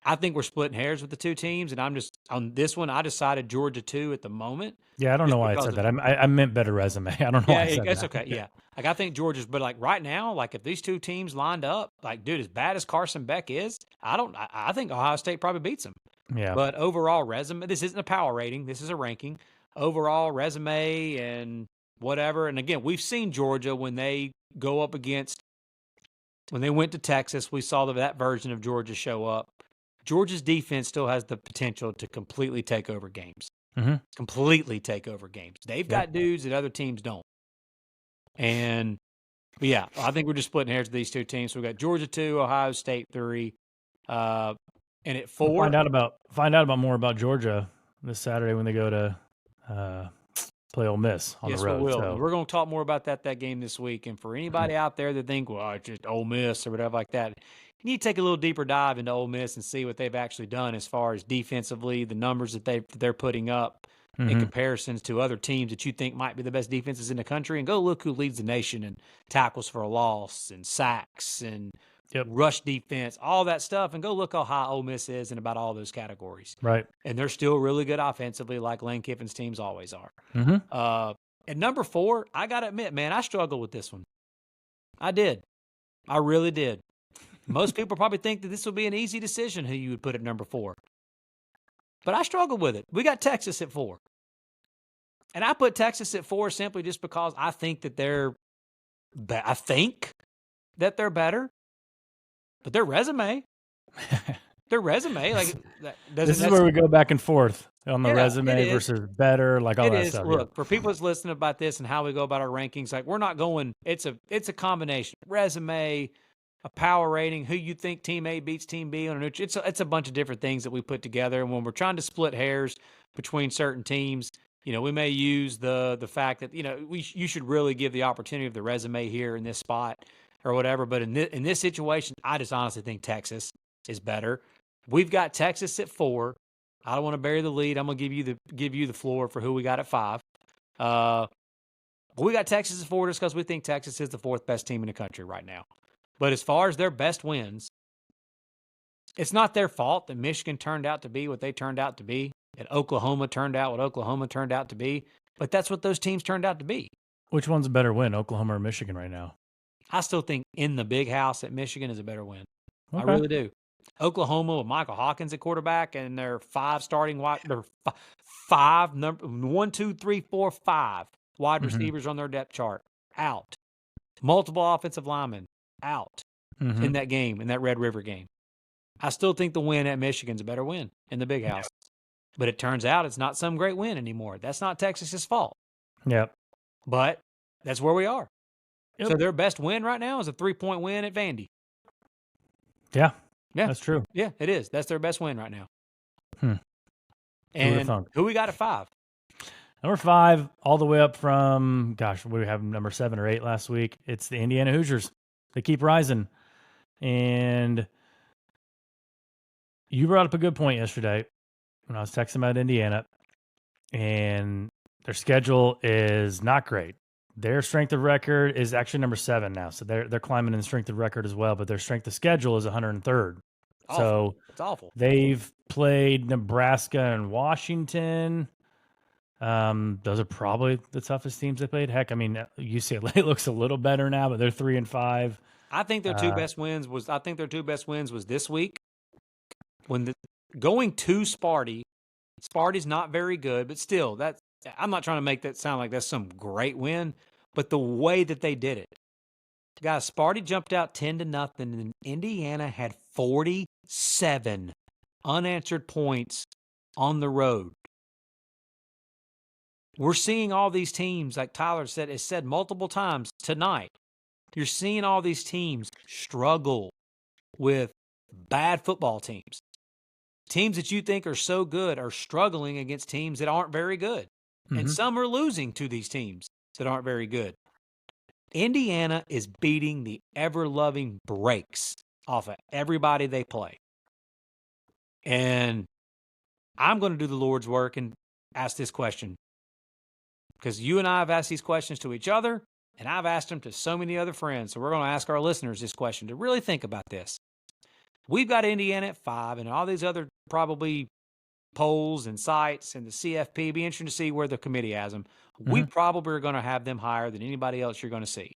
B: I think we're splitting hairs with the two teams, and I'm just on this one. I decided Georgia 2 at the moment.
A: Yeah, I don't know why I said that. I meant better resume. I don't know.
B: Yeah,
A: why I said
B: that's
A: that.
B: okay. Yeah, like I think Georgia's, but like right now, like if these two teams lined up, like dude, as bad as Carson Beck is, I think Ohio State probably beats them.
A: Yeah.
B: But overall resume, this isn't a power rating. This is a ranking. Overall resume and whatever. And again, we've seen Georgia when they go up against. When they went to Texas, we saw that version of Georgia show up. Georgia's defense still has the potential to completely take over games. Completely take over games. They've got dudes that other teams don't. And, yeah, I think we're just splitting hairs with these two teams. So we've got Georgia 2, Ohio State 3. And at 4.
A: We'll find out about more about Georgia this Saturday when they go to play Ole Miss on the road.
B: Yes, we will.
A: So.
B: We're going to talk more about that game this week. And for anybody out there that think, well, it's just Ole Miss or whatever like that, you need to take a little deeper dive into Ole Miss and see what they've actually done as far as defensively, the numbers that they're putting up in comparisons to other teams that you think might be the best defenses in the country, and go look who leads the nation in tackles for a loss and sacks and rush defense, all that stuff, and go look how high Ole Miss is in about all those categories.
A: Right.
B: And they're still really good offensively, like Lane Kiffin's teams always are.
A: Mm-hmm.
B: At number 4, I got to admit, man, I struggled with this one. I did. I really did. Most people probably think that this would be an easy decision who you would put at number 4. But I struggled with it. We got Texas at 4. And I put Texas at 4 simply just because I think that they're better. But their resume, like
A: this is where we go back and forth on the resume versus better, like all that stuff.
B: Look, for people that's listening about this and how we go about our rankings, like we're not going. It's a combination resume, a power rating, who you think team A beats team B on it's a bunch of different things that we put together. And when we're trying to split hairs between certain teams, we may use the fact that you should really give the opportunity of the resume here in this spot or whatever. But in this situation, I just honestly think Texas is better. We've got Texas at 4. I don't want to bury the lead. I'm going to give you the floor for who we got at 5. But we got Texas at 4 just because we think Texas is the 4th best team in the country right now. But as far as their best wins, it's not their fault that Michigan turned out to be what they turned out to be, and Oklahoma turned out what Oklahoma turned out to be. But that's what those teams turned out to be.
A: Which one's a better win, Oklahoma or Michigan right now?
B: I still think in the big house at Michigan is a better win.
A: Okay.
B: I really do. Oklahoma with Michael Hawkins at quarterback and their 5 starting wide, their 5 number 1, 2, 3, 4, 5 wide receivers on their depth chart out. Multiple offensive linemen out in that game, in that Red River game. I still think the win at Michigan's a better win in the big house. But it turns out it's not some great win anymore. That's not Texas's fault.
A: Yep.
B: But that's where we are.
A: Yep.
B: So their best win right now is a 3-point win at Vandy.
A: Yeah. That's true.
B: Yeah, it is. That's their best win right now. And who we got at 5?
A: Number 5, all the way up from, we have number 7 or 8 last week. It's the Indiana Hoosiers. They keep rising. And you brought up a good point yesterday when I was texting about Indiana. And their schedule is not great. Their strength of record is actually number 7 now. So they're climbing in strength of record as well. But their strength of schedule is 103rd. So
B: it's awful.
A: They've played Nebraska and Washington. Those are probably the toughest teams they played. Heck, I mean, UCLA looks a little better now, but they're 3-5.
B: I think their 2 best wins was this week. When going to Sparty. Sparty's not very good, but still, I'm not trying to make that sound like that's some great win, but the way that they did it. Guys, Sparty jumped out 10-0, and Indiana had 47 unanswered points on the road. We're seeing all these teams, like Tyler has said multiple times tonight, you're seeing all these teams struggle with bad football teams. Teams that you think are so good are struggling against teams that aren't very good. And some are losing to these teams that aren't very good. Indiana is beating the ever-loving brakes off of everybody they play. And I'm going to do the Lord's work and ask this question. Because you and I have asked these questions to each other, and I've asked them to so many other friends. So we're going to ask our listeners this question to really think about this. We've got Indiana at 5, and all these other probably polls and sites and the CFP. Be interesting to see where the committee has them. We probably are going to have them higher than anybody else you're going to see.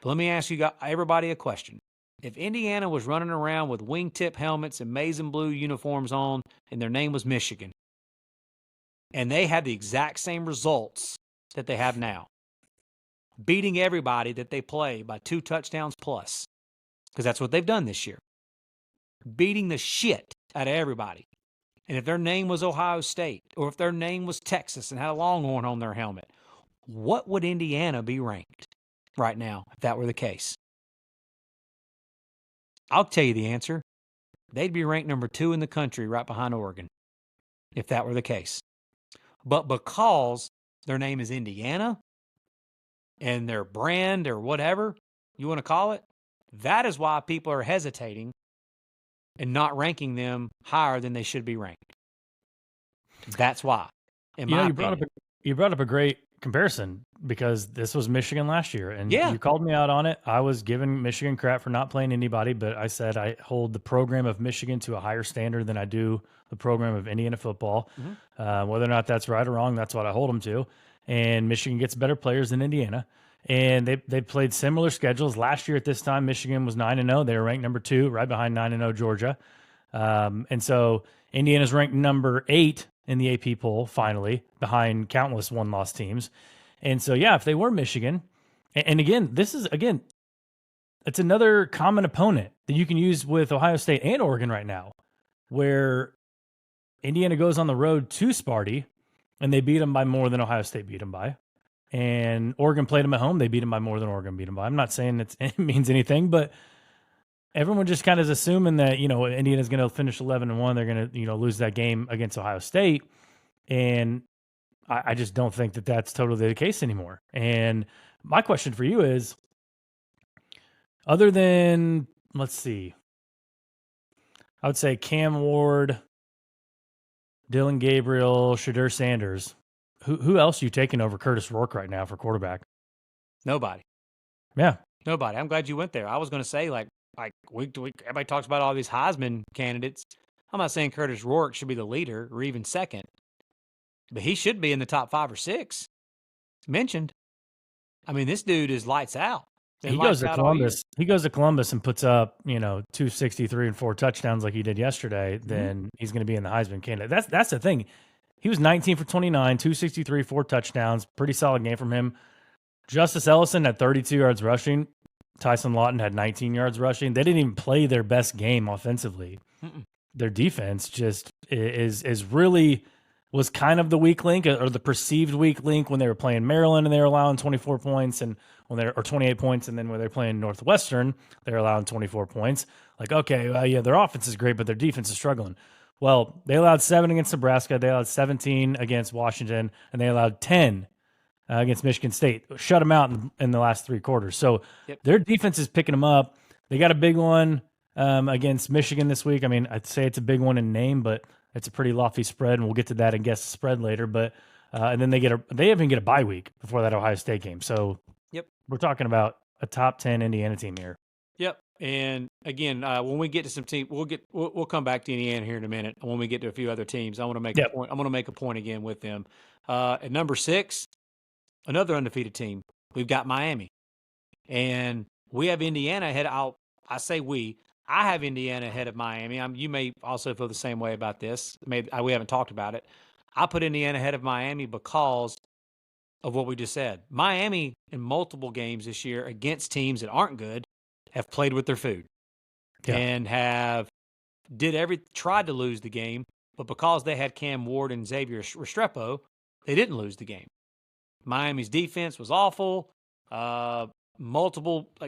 B: But let me ask you everybody a question. If Indiana was running around with wingtip helmets and maize and blue uniforms on, and their name was Michigan, and they had the exact same results that they have now, beating everybody that they play by 2 touchdowns plus, because that's what they've done this year, beating the shit out of everybody. And if their name was Ohio State, or if their name was Texas and had a Longhorn on their helmet, what would Indiana be ranked right now if that were the case? I'll tell you the answer. They'd be ranked number 2 in the country right behind Oregon if that were the case. But because their name is Indiana and their brand or whatever you want to call it, that is why people are hesitating and not ranking them higher than they should be ranked. That's why.
A: You brought up a great comparison because this was Michigan last year, and
B: Yeah.
A: you called me out on it. I was giving Michigan crap for not playing anybody, but I said I hold the program of Michigan to a higher standard than I do the program of Indiana football. Whether or not that's right or wrong, that's what I hold them to. And Michigan gets better players than Indiana. And they played similar schedules. Last year at this time, Michigan was 9-0. They were ranked number 2, right behind 9-0 Georgia. And so Indiana's ranked number 8 in the AP poll, finally, behind countless one-loss teams. And so, yeah, if they were Michigan, and again, it's another common opponent that you can use with Ohio State and Oregon right now, where Indiana goes on the road to Sparty, and they beat them by more than Ohio State beat them by. And Oregon played them at home. They beat them by more than Oregon beat them by. I'm not saying it means anything, but everyone just kind of is assuming that, Indiana's going to finish 11-1. They're going to, lose that game against Ohio State. And I just don't think that that's totally the case anymore. And my question for you is, other than, let's see, I would say Cam Ward, Dylan Gabriel, Shadur Sanders, who else are you taking over Curtis Rourke right now for quarterback?
B: Nobody.
A: Yeah.
B: Nobody. I'm glad you went there. I was going to say, like week to week, everybody talks about all these Heisman candidates. I'm not saying Curtis Rourke should be the leader or even second, but he should be in the top 5 or 6 mentioned. I mean, this dude is lights out.
A: He goes to Columbus. He goes to Columbus and puts up, 263 and 4 touchdowns like he did yesterday. Then he's going to be in the Heisman candidate. That's the thing. He was 19 for 29, 263, 4 touchdowns. Pretty solid game from him. Justice Ellison had 32 yards rushing. Tyson Lawton had 19 yards rushing. They didn't even play their best game offensively. Their defense just is really was kind of the weak link or the perceived weak link when they were playing Maryland and they were allowing 24 points and or 28 points. And then when they're playing Northwestern, they're allowing 24 points. Like, okay, well, yeah, their offense is great, but their defense is struggling. Well, they allowed 7 against Nebraska. They allowed 17 against Washington, and they allowed 10 against Michigan State. Shut them out in the last 3 quarters. So their defense is picking them up. They got a big one against Michigan this week. I mean, I'd say it's a big one in name, but it's a pretty lofty spread, and we'll get to that and guess the spread later. But and then they even get a bye week before that Ohio State game. So we're talking about a top 10 Indiana team here.
B: Yep. And again, when we get to some team, we'll come back to Indiana here in a minute. When we get to a few other teams, I want to make a point. I'm going to make a point again with them. At number 6, another undefeated team. We've got Miami, and we have Indiana ahead. I say we. I have Indiana ahead of Miami. You may also feel the same way about this. Maybe we haven't talked about it. I put Indiana ahead of Miami because of what we just said. Miami in multiple games this year against teams that aren't good have played with their food and tried to lose the game, but because they had Cam Ward and Xavier Restrepo, they didn't lose the game. Miami's defense was awful.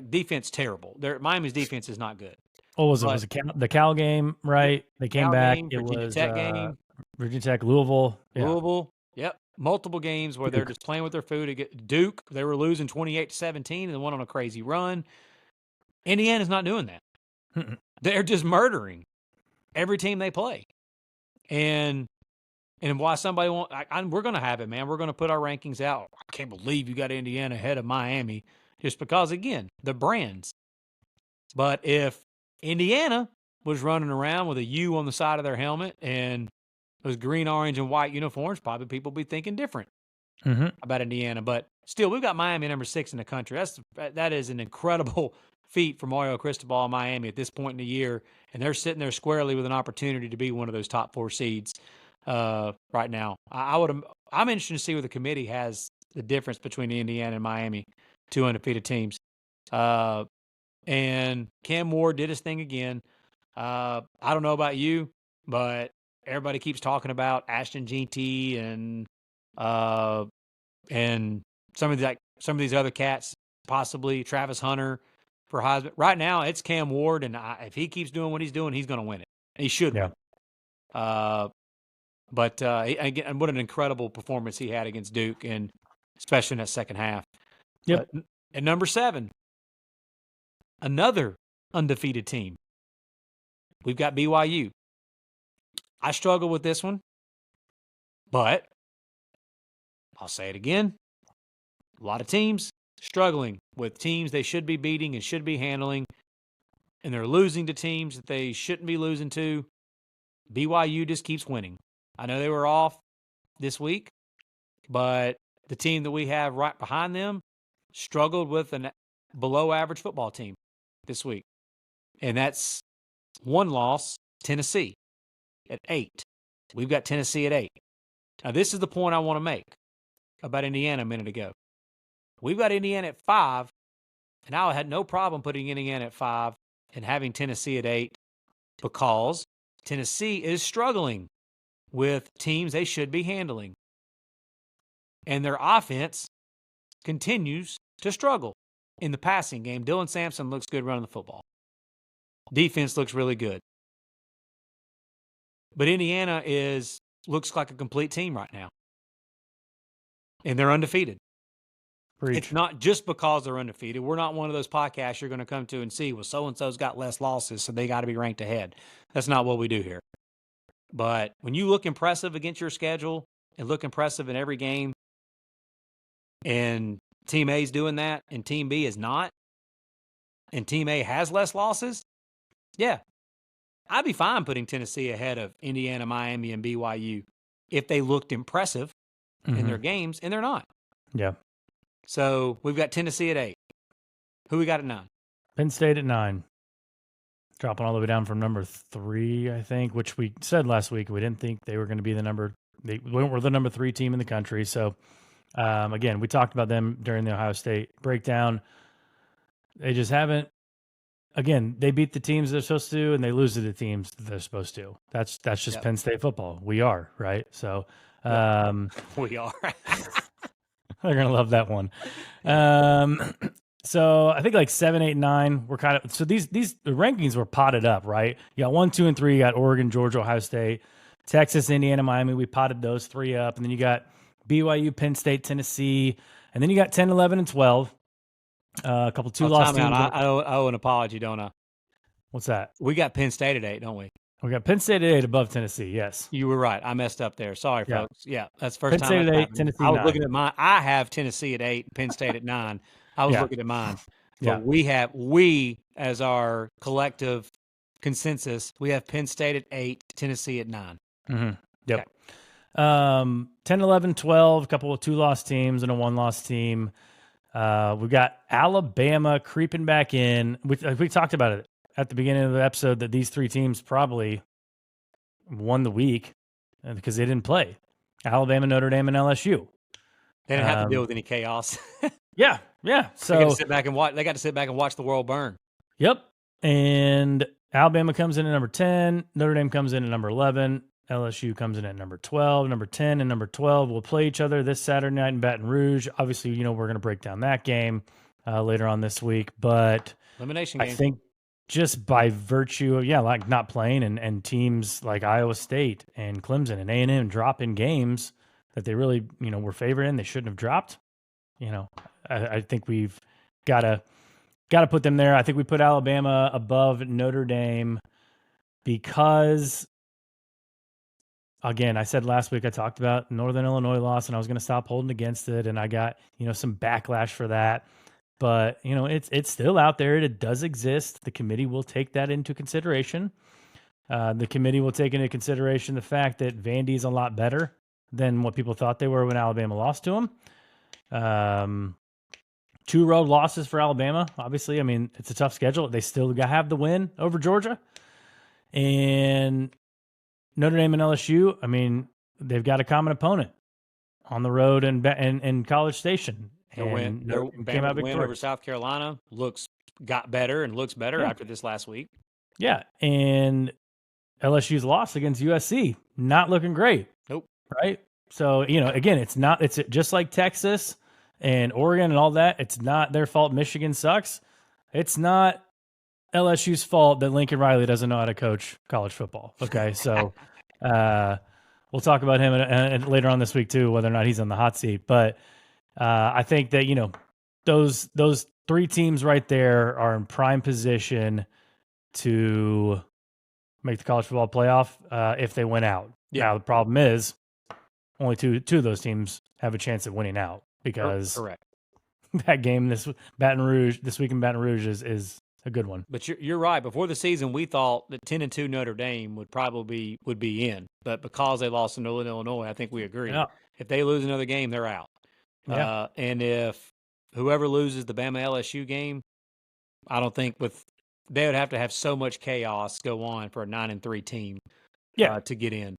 B: Defense terrible. Miami's defense is not good.
A: What was it? Was the Cal game, right? They came back.
B: Virginia Tech game.
A: Virginia Tech, Louisville. Yeah.
B: Louisville. Yep. Multiple games where they're just playing with their food. Duke, they were losing 28-17 and they went on a crazy run. Indiana's not doing that. They're just murdering every team they play. And why somebody we're going to have it, man. We're going to put our rankings out. I can't believe you got Indiana ahead of Miami just because, again, the brands. But if Indiana was running around with a U on the side of their helmet and those green, orange, and white uniforms, probably people would be thinking different about Indiana. But still, we've got Miami number 6 in the country. That is an incredible feat for Mario Cristobal in Miami at this point in the year, and they're sitting there squarely with an opportunity to be one of those top 4 seeds right now. I'm interested to see where the committee has the difference between Indiana and Miami, 2 undefeated teams. And Cam Ward did his thing again. I don't know about you, but everybody keeps talking about Ashton Jeanty and some of these other cats, possibly Travis Hunter for Heisman. Right now, it's Cam Ward, and if he keeps doing what he's doing, he's going to win it. He should win. But again, what an incredible performance he had against Duke, and especially in that second half.
A: Yep.
B: But at number 7, another undefeated team. We've got BYU. I struggle with this one, but I'll say it again. A lot of teams struggling with teams they should be beating and should be handling, and they're losing to teams that they shouldn't be losing to. BYU just keeps winning. I know they were off this week, but the team that we have right behind them struggled with a below-average football team this week. And that's one loss, Tennessee, at 8. We've got Tennessee at 8. Now, this is the point I want to make about Indiana a minute ago. We've got Indiana at 5, and I had no problem putting Indiana at 5 and having Tennessee at 8 because Tennessee is struggling with teams they should be handling. And their offense continues to struggle in the passing game. Dylan Sampson looks good running the football. Defense looks really good. But Indiana looks like a complete team right now. And they're undefeated.
A: Preach.
B: It's not just because they're undefeated. We're not one of those podcasts you're going to come to and see, well, so-and-so's got less losses, so they got to be ranked ahead. That's not what we do here. But when you look impressive against your schedule and look impressive in every game, and Team A is doing that, and Team B is not, and Team A has less losses, yeah, I'd be fine putting Tennessee ahead of Indiana, Miami, and BYU if they looked impressive in their games, and they're not.
A: Yeah.
B: So we've got Tennessee at 8. Who we got at 9?
A: Penn State at 9. Dropping all the way down from number 3, I think, which we said last week. We didn't think they were going to be they were the number 3 team in the country. So, again, we talked about them during the Ohio State breakdown. They just haven't. Again, they beat the teams they're supposed to, and they lose to the teams they're supposed to. That's just Penn State football. We are, right? So,
B: we are.
A: They're going to love that one. So I think like 7, 8, 9, we're kind of, so the rankings were potted up, right? You got 1, 2, and 3, you got Oregon, Georgia, Ohio State, Texas, Indiana, Miami. We potted those 3 up. And then you got BYU, Penn State, Tennessee. And then you got 10, 11, and 12. A couple 2-loss teams.
B: I owe an apology, don't I?
A: What's that?
B: We got Penn State at 8, don't we?
A: We got Penn State at 8 above Tennessee, yes.
B: You were right. I messed up there. Sorry, folks. Yeah, that's the first
A: Penn
B: time.
A: State at 8, Tennessee
B: I was
A: 9.
B: looking at mine. I have Tennessee at 8, Penn State at 9. I was looking at mine. But we, as our collective consensus, we have Penn State at 8, Tennessee at 9.
A: Mm-hmm. Yep. Okay. 10, 11, 12, a couple of 2-loss teams and a 1-loss team. We've got Alabama creeping back in. We talked about it at the beginning of the episode that these 3 teams probably won the week because they didn't play. Alabama, Notre Dame, and LSU.
B: They didn't have to deal with any chaos.
A: Yeah. So
B: they got to sit back and watch. They got to sit back and watch the world burn.
A: Yep. And Alabama comes in at number 10. Notre Dame comes in at number 11. LSU comes in at number 12. Number 10 and number 12 will play each other this Saturday night in Baton Rouge. Obviously, we're going to break down that game later on this week. But
B: elimination game.
A: I think just by virtue of, like not playing and teams like Iowa State and Clemson and A&M dropping games that they really, were favored in, they shouldn't have dropped. I think we've got to put them there. I think we put Alabama above Notre Dame because, again, I said last week I talked about Northern Illinois loss and I was going to stop holding against it, and I got some backlash for that. But it's still out there. It does exist. The committee will take that into consideration. The committee will take into consideration the fact that Vandy is a lot better than what people thought they were when Alabama lost to them. 2 road losses for Alabama. Obviously, it's a tough schedule. They still have the win over Georgia. And Notre Dame and LSU, they've got a common opponent on the road and College Station.
B: Their win over South Carolina got better and looks better after this last week. Yeah, and LSU's loss against USC, not looking great. Nope.
A: Right? So, again, it's just like Texas and Oregon and all that. It's not their fault Michigan sucks. It's not LSU's fault that Lincoln Riley doesn't know how to coach college football. Okay, so we'll talk about him later on this week too, whether or not he's on the hot seat. But I think that those 3 teams right there are in prime position to make the college football playoff if they win out. Yeah. Now the problem is only two of those teams have a chance at winning out because
B: correct.
A: that game this week in Baton Rouge is a good one.
B: But you're right. Before the season, we thought that 10-2 Notre Dame would probably be in, but because they lost to Northern Illinois, I think we agree.
A: Yeah.
B: If they lose another game, they're out.
A: Yeah.
B: And if whoever loses the Bama LSU game, I don't think they would have to have so much chaos go on for a 9-3 team, to get in.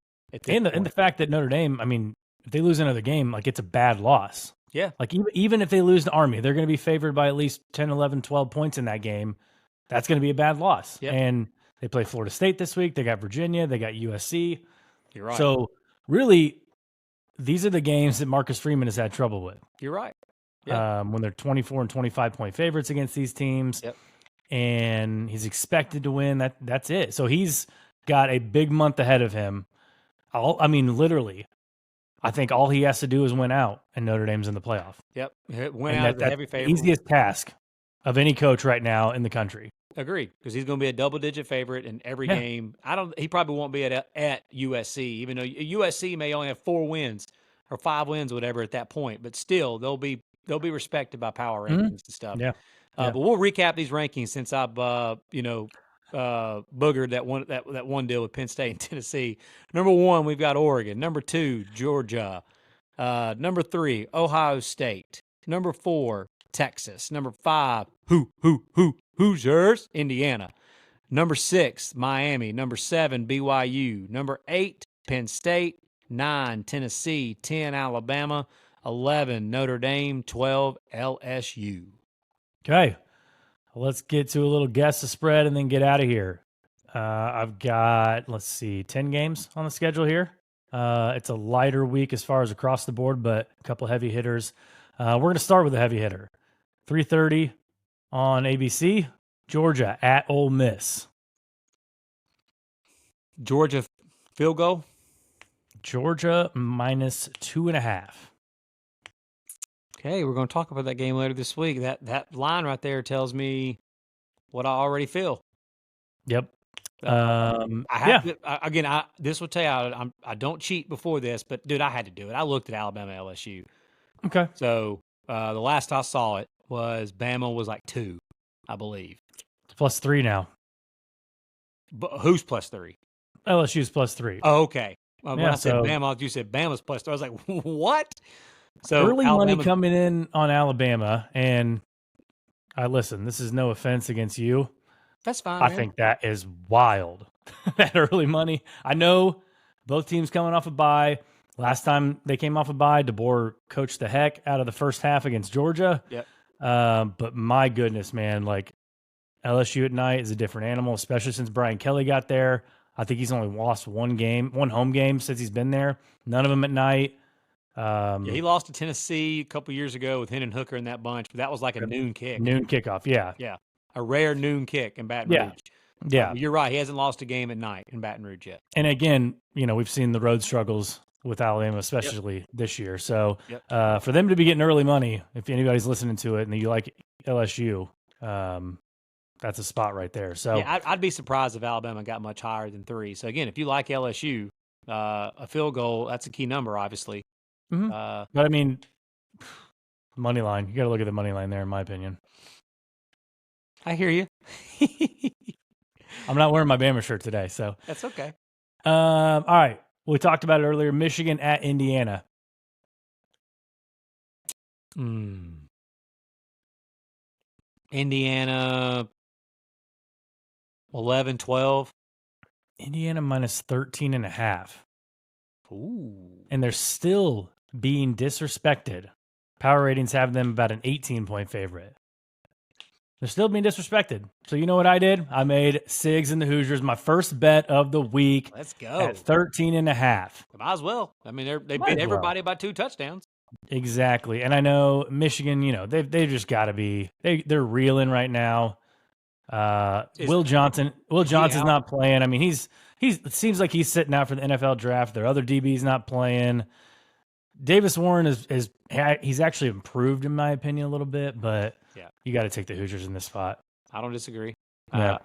A: And the fact that Notre Dame, I mean, if they lose another game, like, it's a bad loss.
B: Yeah.
A: Like, even if they lose to Army, they're going to be favored by at least 10, 11, 12 points in that game. That's going to be a bad loss.
B: Yep.
A: And they play Florida State this week. They got Virginia. They got USC.
B: You're right.
A: So, really, these are the games that Marcus Freeman has had trouble with.
B: You're right. Yeah.
A: When they're 24 and 25-point favorites against these teams.
B: Yep.
A: And he's expected to win. That's it. So, he's got a big month ahead of him. Literally, I think all he has to do is win out, and Notre Dame's in the playoff.
B: Yep. Win out as a heavy favorite.
A: Easiest task of any coach right now in the country.
B: Agreed, because he's going to be a double-digit favorite in every game. He probably won't be at USC, even though USC may only have 4 wins or 5 wins, or whatever, at that point. But still, they'll be respected by power rankings and stuff.
A: Yeah.
B: But we'll recap these rankings since I've boogered that one deal with Penn State and Tennessee. Number 1, we've got Oregon. Number 2, Georgia. Number 3, Ohio State. Number 4, Texas. Number 5, Hoosiers, Indiana. Number 6, Miami. Number 7, BYU. Number 8, Penn State. 9, Tennessee. 10, Alabama. 11, Notre Dame. 12, LSU.
A: Okay. Let's get to a little guess the spread and then get out of here. I've got, 10 games on the schedule here. It's a lighter week as far as across the board, but a couple heavy hitters. We're going to start with a heavy hitter. 3:30 on ABC, Georgia at Ole Miss.
B: Georgia field goal?
A: Georgia -2.5.
B: Okay, we're going to talk about that game later this week. That line right there tells me what I already feel.
A: Yep.
B: This will tell you, I don't cheat before this, but dude, I had to do it. I looked at Alabama LSU.
A: Okay.
B: So the last I saw it was Bama was like 2, I believe.
A: It's +3 now.
B: But who's +3?
A: LSU's +3.
B: Oh, okay. When I said Bama, you said Bama's +3. I was like, what? So
A: early money coming in on Alabama, and listen, this is no offense against you.
B: That's fine.
A: I think that is wild. That early money. I know both teams coming off a bye. Last time they came off a bye, DeBoer coached the heck out of the first half against Georgia.
B: Yep.
A: But my goodness, man, like, LSU at night is a different animal, especially since Brian Kelly got there. I think he's only lost one home game since he's been there. None of them at night.
B: He lost to Tennessee a couple years ago with Hendon Hooker in that bunch, but that was like a noon kick.
A: Noon kickoff, yeah.
B: Yeah, a rare noon kick in Baton Rouge.
A: Yeah.
B: You're right. He hasn't lost a game at night in Baton Rouge yet.
A: And again, we've seen the road struggles with Alabama, especially this year. So for them to be getting early money, if anybody's listening to it and you like LSU, that's a spot right there. So
B: yeah, I'd be surprised if Alabama got much higher than 3. So again, if you like LSU, a field goal, that's a key number, obviously.
A: Mm-hmm. But I mean, money line, you got to look at the money line there, in my opinion.
B: I hear you.
A: I'm not wearing my Bama shirt today, so
B: that's okay.
A: All right, we talked about it earlier. Michigan at Indiana.
B: Indiana 11, 12.
A: Indiana -13.5.
B: Ooh.
A: And they're still being disrespected. Power ratings have them about an 18-point favorite. They're still being disrespected. So you know what I did? I made Sigs and the Hoosiers my first bet of the week.
B: Let's go.
A: At 13.5.
B: Might as well. I mean, they beat everybody by 2 touchdowns.
A: Exactly. And I know Michigan, they've just got to be they're reeling right now. Will Johnson's not playing. I mean, it seems like he's sitting out for the NFL draft. Their other DB's not playing. Davis Warren he's actually improved in my opinion a little bit, but you got to take the Hoosiers in this spot.
B: I don't disagree.
A: Yeah.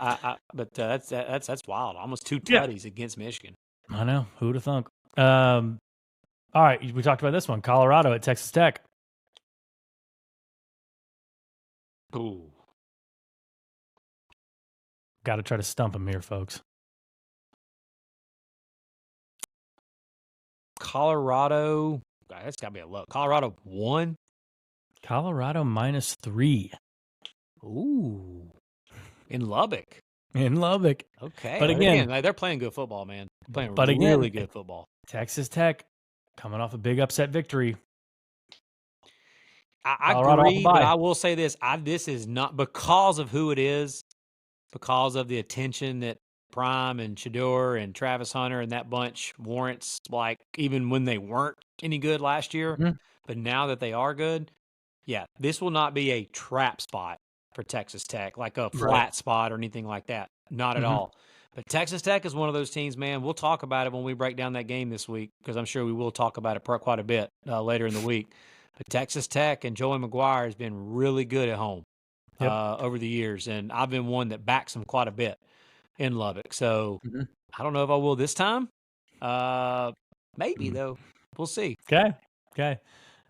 B: But that's wild. Almost 2 tutties against Michigan.
A: I know. Who'd have thunk? All right, we talked about this one. Colorado at Texas Tech.
B: Ooh.
A: Got to try to stump him here, folks.
B: Colorado. That's got to be a low. Colorado 1.
A: Colorado -3.
B: Ooh. In Lubbock.
A: In Lubbock.
B: Okay.
A: But again,
B: they're playing good football, man. Playing
A: but
B: really
A: again,
B: good football.
A: Texas Tech coming off a big upset victory.
B: I
A: Colorado off a
B: agree, but
A: bye.
B: I will say this. This is not because of who it is, because of the attention that Prime and Shador and Travis Hunter and that bunch warrants, like even when they weren't any good last year.
A: Mhm.
B: But now that they are good, yeah, this will not be a trap spot for Texas Tech, like a flat spot or anything like that. Not at
A: Mhm.
B: all. But Texas Tech is one of those teams, man. We'll talk about it when we break down that game this week, because I'm sure we will talk about it quite a bit later in the week. But Texas Tech and Joey McGuire has been really good at home over the years, and I've been one that backs them quite a bit in Lubbock. So I don't know if I will this time. Maybe, though. We'll see.
A: Okay.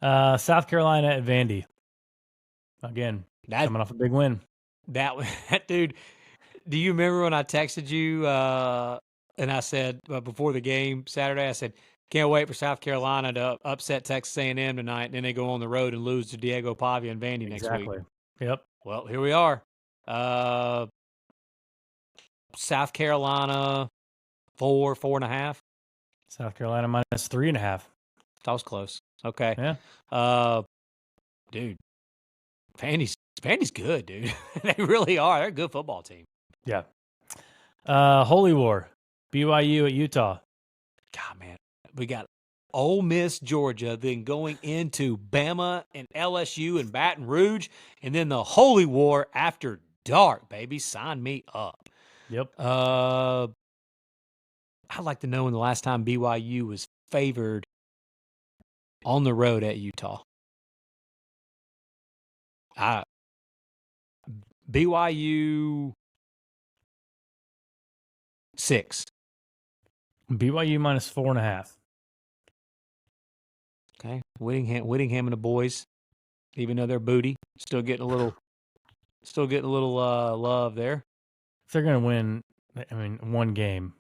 A: South Carolina at Vandy. Again, coming off a big win.
B: That dude, do you remember when I texted you and I said before the game Saturday, I said, can't wait for South Carolina to upset Texas A&M tonight, and then they go on the road and lose to Diego Pavia and Vandy next week.
A: Yep.
B: Well, here we are. South Carolina 4.5.
A: South Carolina -3.5.
B: That was close. Okay.
A: Yeah.
B: Dude, Vandy's good, dude. They really are. They're a good football team.
A: Yeah. Holy War. BYU at Utah.
B: God, man. We got Ole Miss, Georgia, then going into Bama and LSU and Baton Rouge, and then the Holy War after dark, baby. Sign me up.
A: Yep.
B: I'd like to know when the last time BYU was favored on the road at Utah. BYU 6.
A: BYU -4.5.
B: Okay. Whittingham and the boys, even though they're booty, still getting a little love there.
A: If they're gonna win, one game,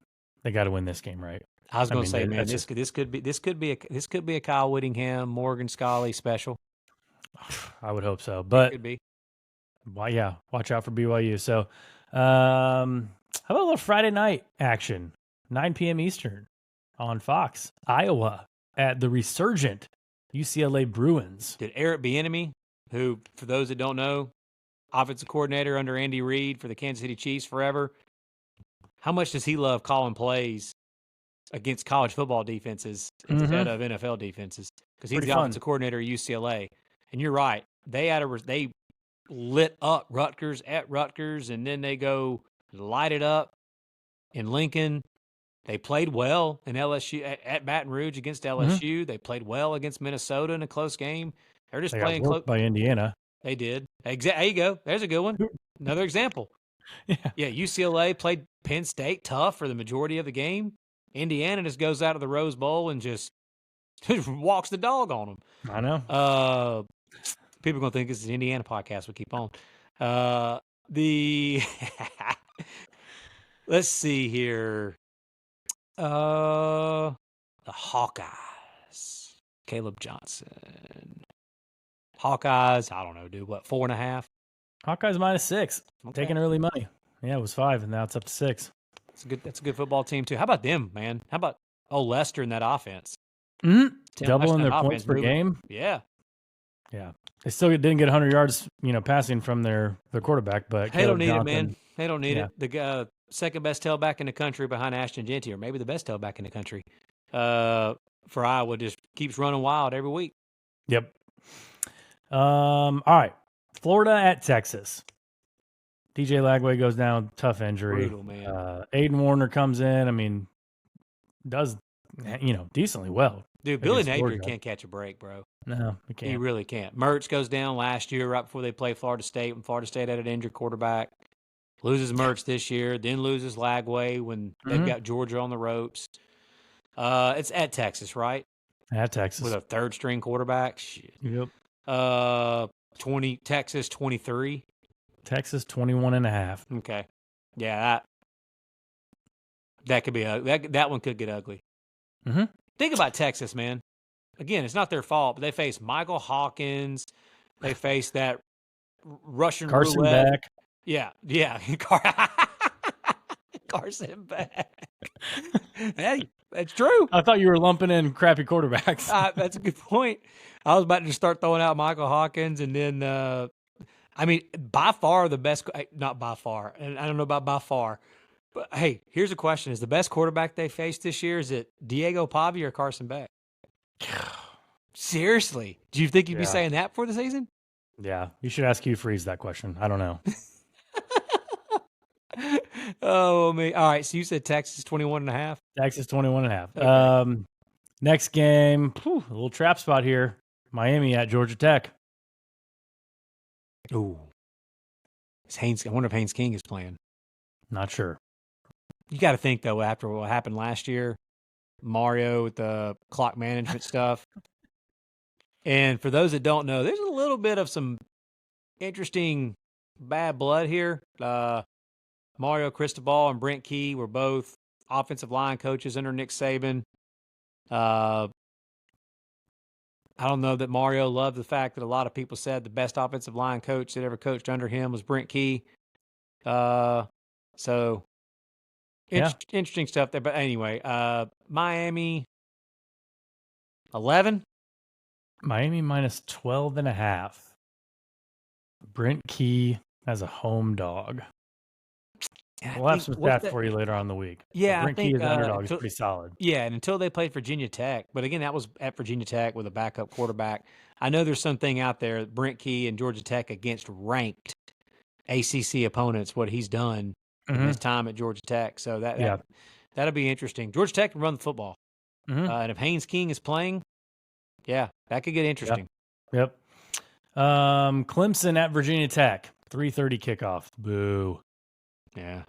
A: they got to win this game, right?
B: I was going to say, man, this could be a Kyle Whittingham, Morgan Scully special.
A: I would hope so, but
B: it could be.
A: Well, yeah, watch out for BYU. So, how about a little Friday night action? 9 p.m. Eastern on Fox. Iowa at the resurgent UCLA Bruins.
B: Did Eric Bieniemy, who, for those that don't know, offensive coordinator under Andy Reid for the Kansas City Chiefs forever, how much does he love calling plays against college football defenses instead of NFL defenses? Because he's the offensive coordinator at UCLA. And you're right. They lit up Rutgers at Rutgers, and then they go light it up in Lincoln. They played well in LSU at Baton Rouge against LSU. They played well against Minnesota in a close game. They're just playing close
A: by Indiana.
B: They did. There you go. There's a good one. Another example. Yeah. UCLA played Penn State tough for the majority of the game. Indiana just goes out of the Rose Bowl and just walks the dog on them.
A: I know.
B: People are going to think this is an Indiana podcast. We keep on. Let's see here. The Hawkeyes. Caleb Johnson. Hawkeyes, I don't know, dude. What, 4.5?
A: Hawkeyes -6.
B: Okay.
A: Taking early money. Yeah, it was 5, and now it's up to 6.
B: That's a good football team too. How about them, man? How about Lester in that offense?
A: Doubling their points per game.
B: Yeah.
A: They still didn't get 100 yards, passing from their quarterback, but
B: they don't need
A: Johnson,
B: it, man. They don't need it. The second best tailback in the country behind Ashton Genty, or maybe the best tailback in the country, for Iowa, just keeps running wild every week.
A: Yep. All right. Florida at Texas. DJ Lagway goes down, tough injury.
B: Brutal, man.
A: Aiden Warner comes in. Does decently well.
B: Dude, Billy Napier can't catch a break, bro.
A: No, he can't.
B: He really can't. Mertz goes down last year right before they play Florida State when Florida State had an injured quarterback. Loses Mertz this year, then loses Lagway when they've got Georgia on the ropes. It's at Texas, right?
A: At Texas.
B: With a third-string quarterback. Shit.
A: Yep.
B: 20 Texas 23.
A: Texas 21.5.
B: Okay. Yeah, that could be that one could get ugly.
A: Mm-hmm.
B: Think about Texas, man. Again, it's not their fault, but they face Michael Hawkins. They face that Russian
A: Carson
B: roulette.
A: Beck.
B: Yeah. Carson Beck. Hey, that's true.
A: I thought you were lumping in crappy quarterbacks.
B: That's a good point. I was about to start throwing out Michael Hawkins, and then by far the best. Not by far, and I don't know about by far. But hey, here's a question: is the best quarterback they faced this year, is it Diego Pavi or Carson Beck? Seriously, do you think you'd be saying that for the season?
A: Yeah, you should ask Hugh Freeze that question. I don't know.
B: Oh man! All right, so you said Texas 21.5.
A: Texas 21.5.
B: Okay.
A: Next game, a little trap spot here. Miami at Georgia Tech.
B: Ooh, I wonder if Haynes King is playing.
A: Not sure.
B: You got to think though, after what happened last year, Mario with the clock management stuff. And for those that don't know, there's a little bit of some interesting bad blood here. Mario Cristobal and Brent Key were both offensive line coaches under Nick Saban. I don't know that Mario loved the fact that a lot of people said the best offensive line coach that ever coached under him was Brent Key. Interesting stuff there. But anyway, Miami 11.
A: Miami minus 12.5. Brent Key as a home dog. We'll have some stats for you later on in the week.
B: Yeah,
A: Brent Key as underdog is pretty solid.
B: Yeah, and until they played Virginia Tech. But again, that was at Virginia Tech with a backup quarterback. I know there's something out there, Brent Key and Georgia Tech against ranked ACC opponents, what he's done in his time at Georgia Tech. So that'll be interesting. Georgia Tech can run the football. And if Haynes King is playing, yeah, that could get interesting.
A: Yep. Clemson at Virginia Tech, 3:30 kickoff. Boo.
B: Yeah.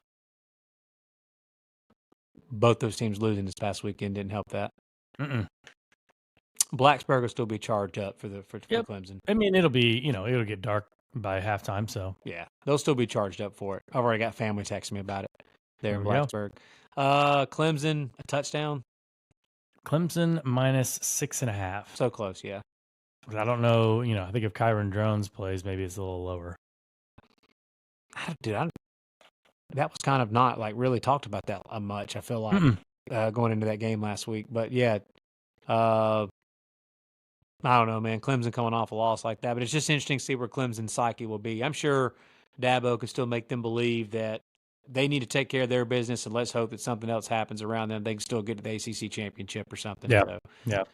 B: Both those teams losing this past weekend didn't help that. Blacksburg will still be charged up for Clemson.
A: I mean, it'll get dark by halftime, so.
B: Yeah, they'll still be charged up for it. I've already got family texting me about it there in Blacksburg. Clemson, a touchdown.
A: Clemson minus 6.5.
B: So close, yeah.
A: I don't know, I think if Kyron Drones plays, maybe it's a little lower.
B: Dude, that was kind of not like really talked about that much. I feel like going into that game last week, but yeah, I don't know, man. Clemson coming off a loss like that, but it's just interesting to see where Clemson's psyche will be. I'm sure Dabo can still make them believe that they need to take care of their business, and let's hope that something else happens around them. They can still get to the ACC championship or something.
A: Yeah,
B: so.
A: yeah.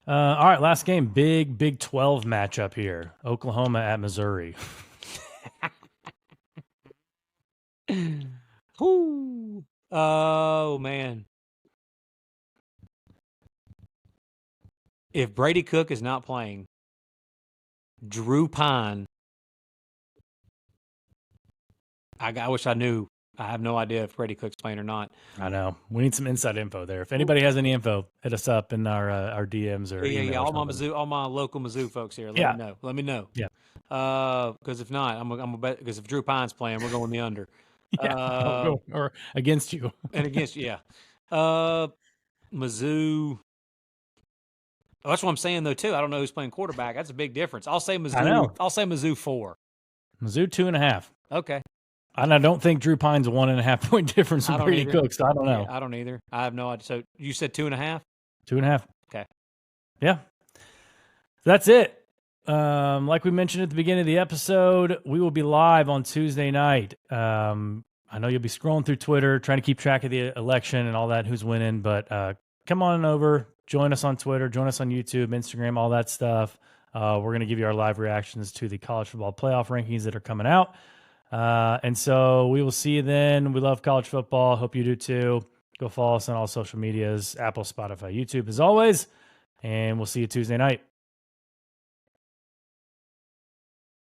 A: All right, last game, Big 12 matchup here. Oklahoma at Missouri.
B: Ooh. Oh, man. If Brady Cook is not playing, Drew Pine, I wish I knew. I have no idea if Brady Cook's playing or not.
A: I know. We need some inside info there. If anybody has any info, hit us up in our DMs or
B: yeah. All my local Mizzou folks here. Let me know.
A: Yeah.
B: Because if not, I'm gonna bet. Because if Drew Pine's playing, we're going the under.
A: Yeah. Or against you.
B: And against yeah. Mizzou. Oh, that's what I'm saying though too. I don't know who's playing quarterback. That's a big difference. I'll say Mizzou.
A: I know.
B: I'll say Mizzou 4.
A: Mizzou 2.5.
B: Okay.
A: And I don't think Drew Pine's a 1.5 point difference from Brady Cook, so I don't know.
B: Yeah, I don't either. I have no idea. So you said 2.5?
A: 2.5.
B: Okay.
A: Yeah. That's it. Like we mentioned at the beginning of the episode, we will be live on Tuesday night. I know you'll be scrolling through Twitter, trying to keep track of the election and all that, who's winning, but come on over, join us on Twitter, join us on YouTube, Instagram, all that stuff. We're going to give you our live reactions to the college football playoff rankings that are coming out. And so we will see you then. We love college football. Hope you do too. Go follow us on all social medias, Apple, Spotify, YouTube as always. And we'll see you Tuesday night.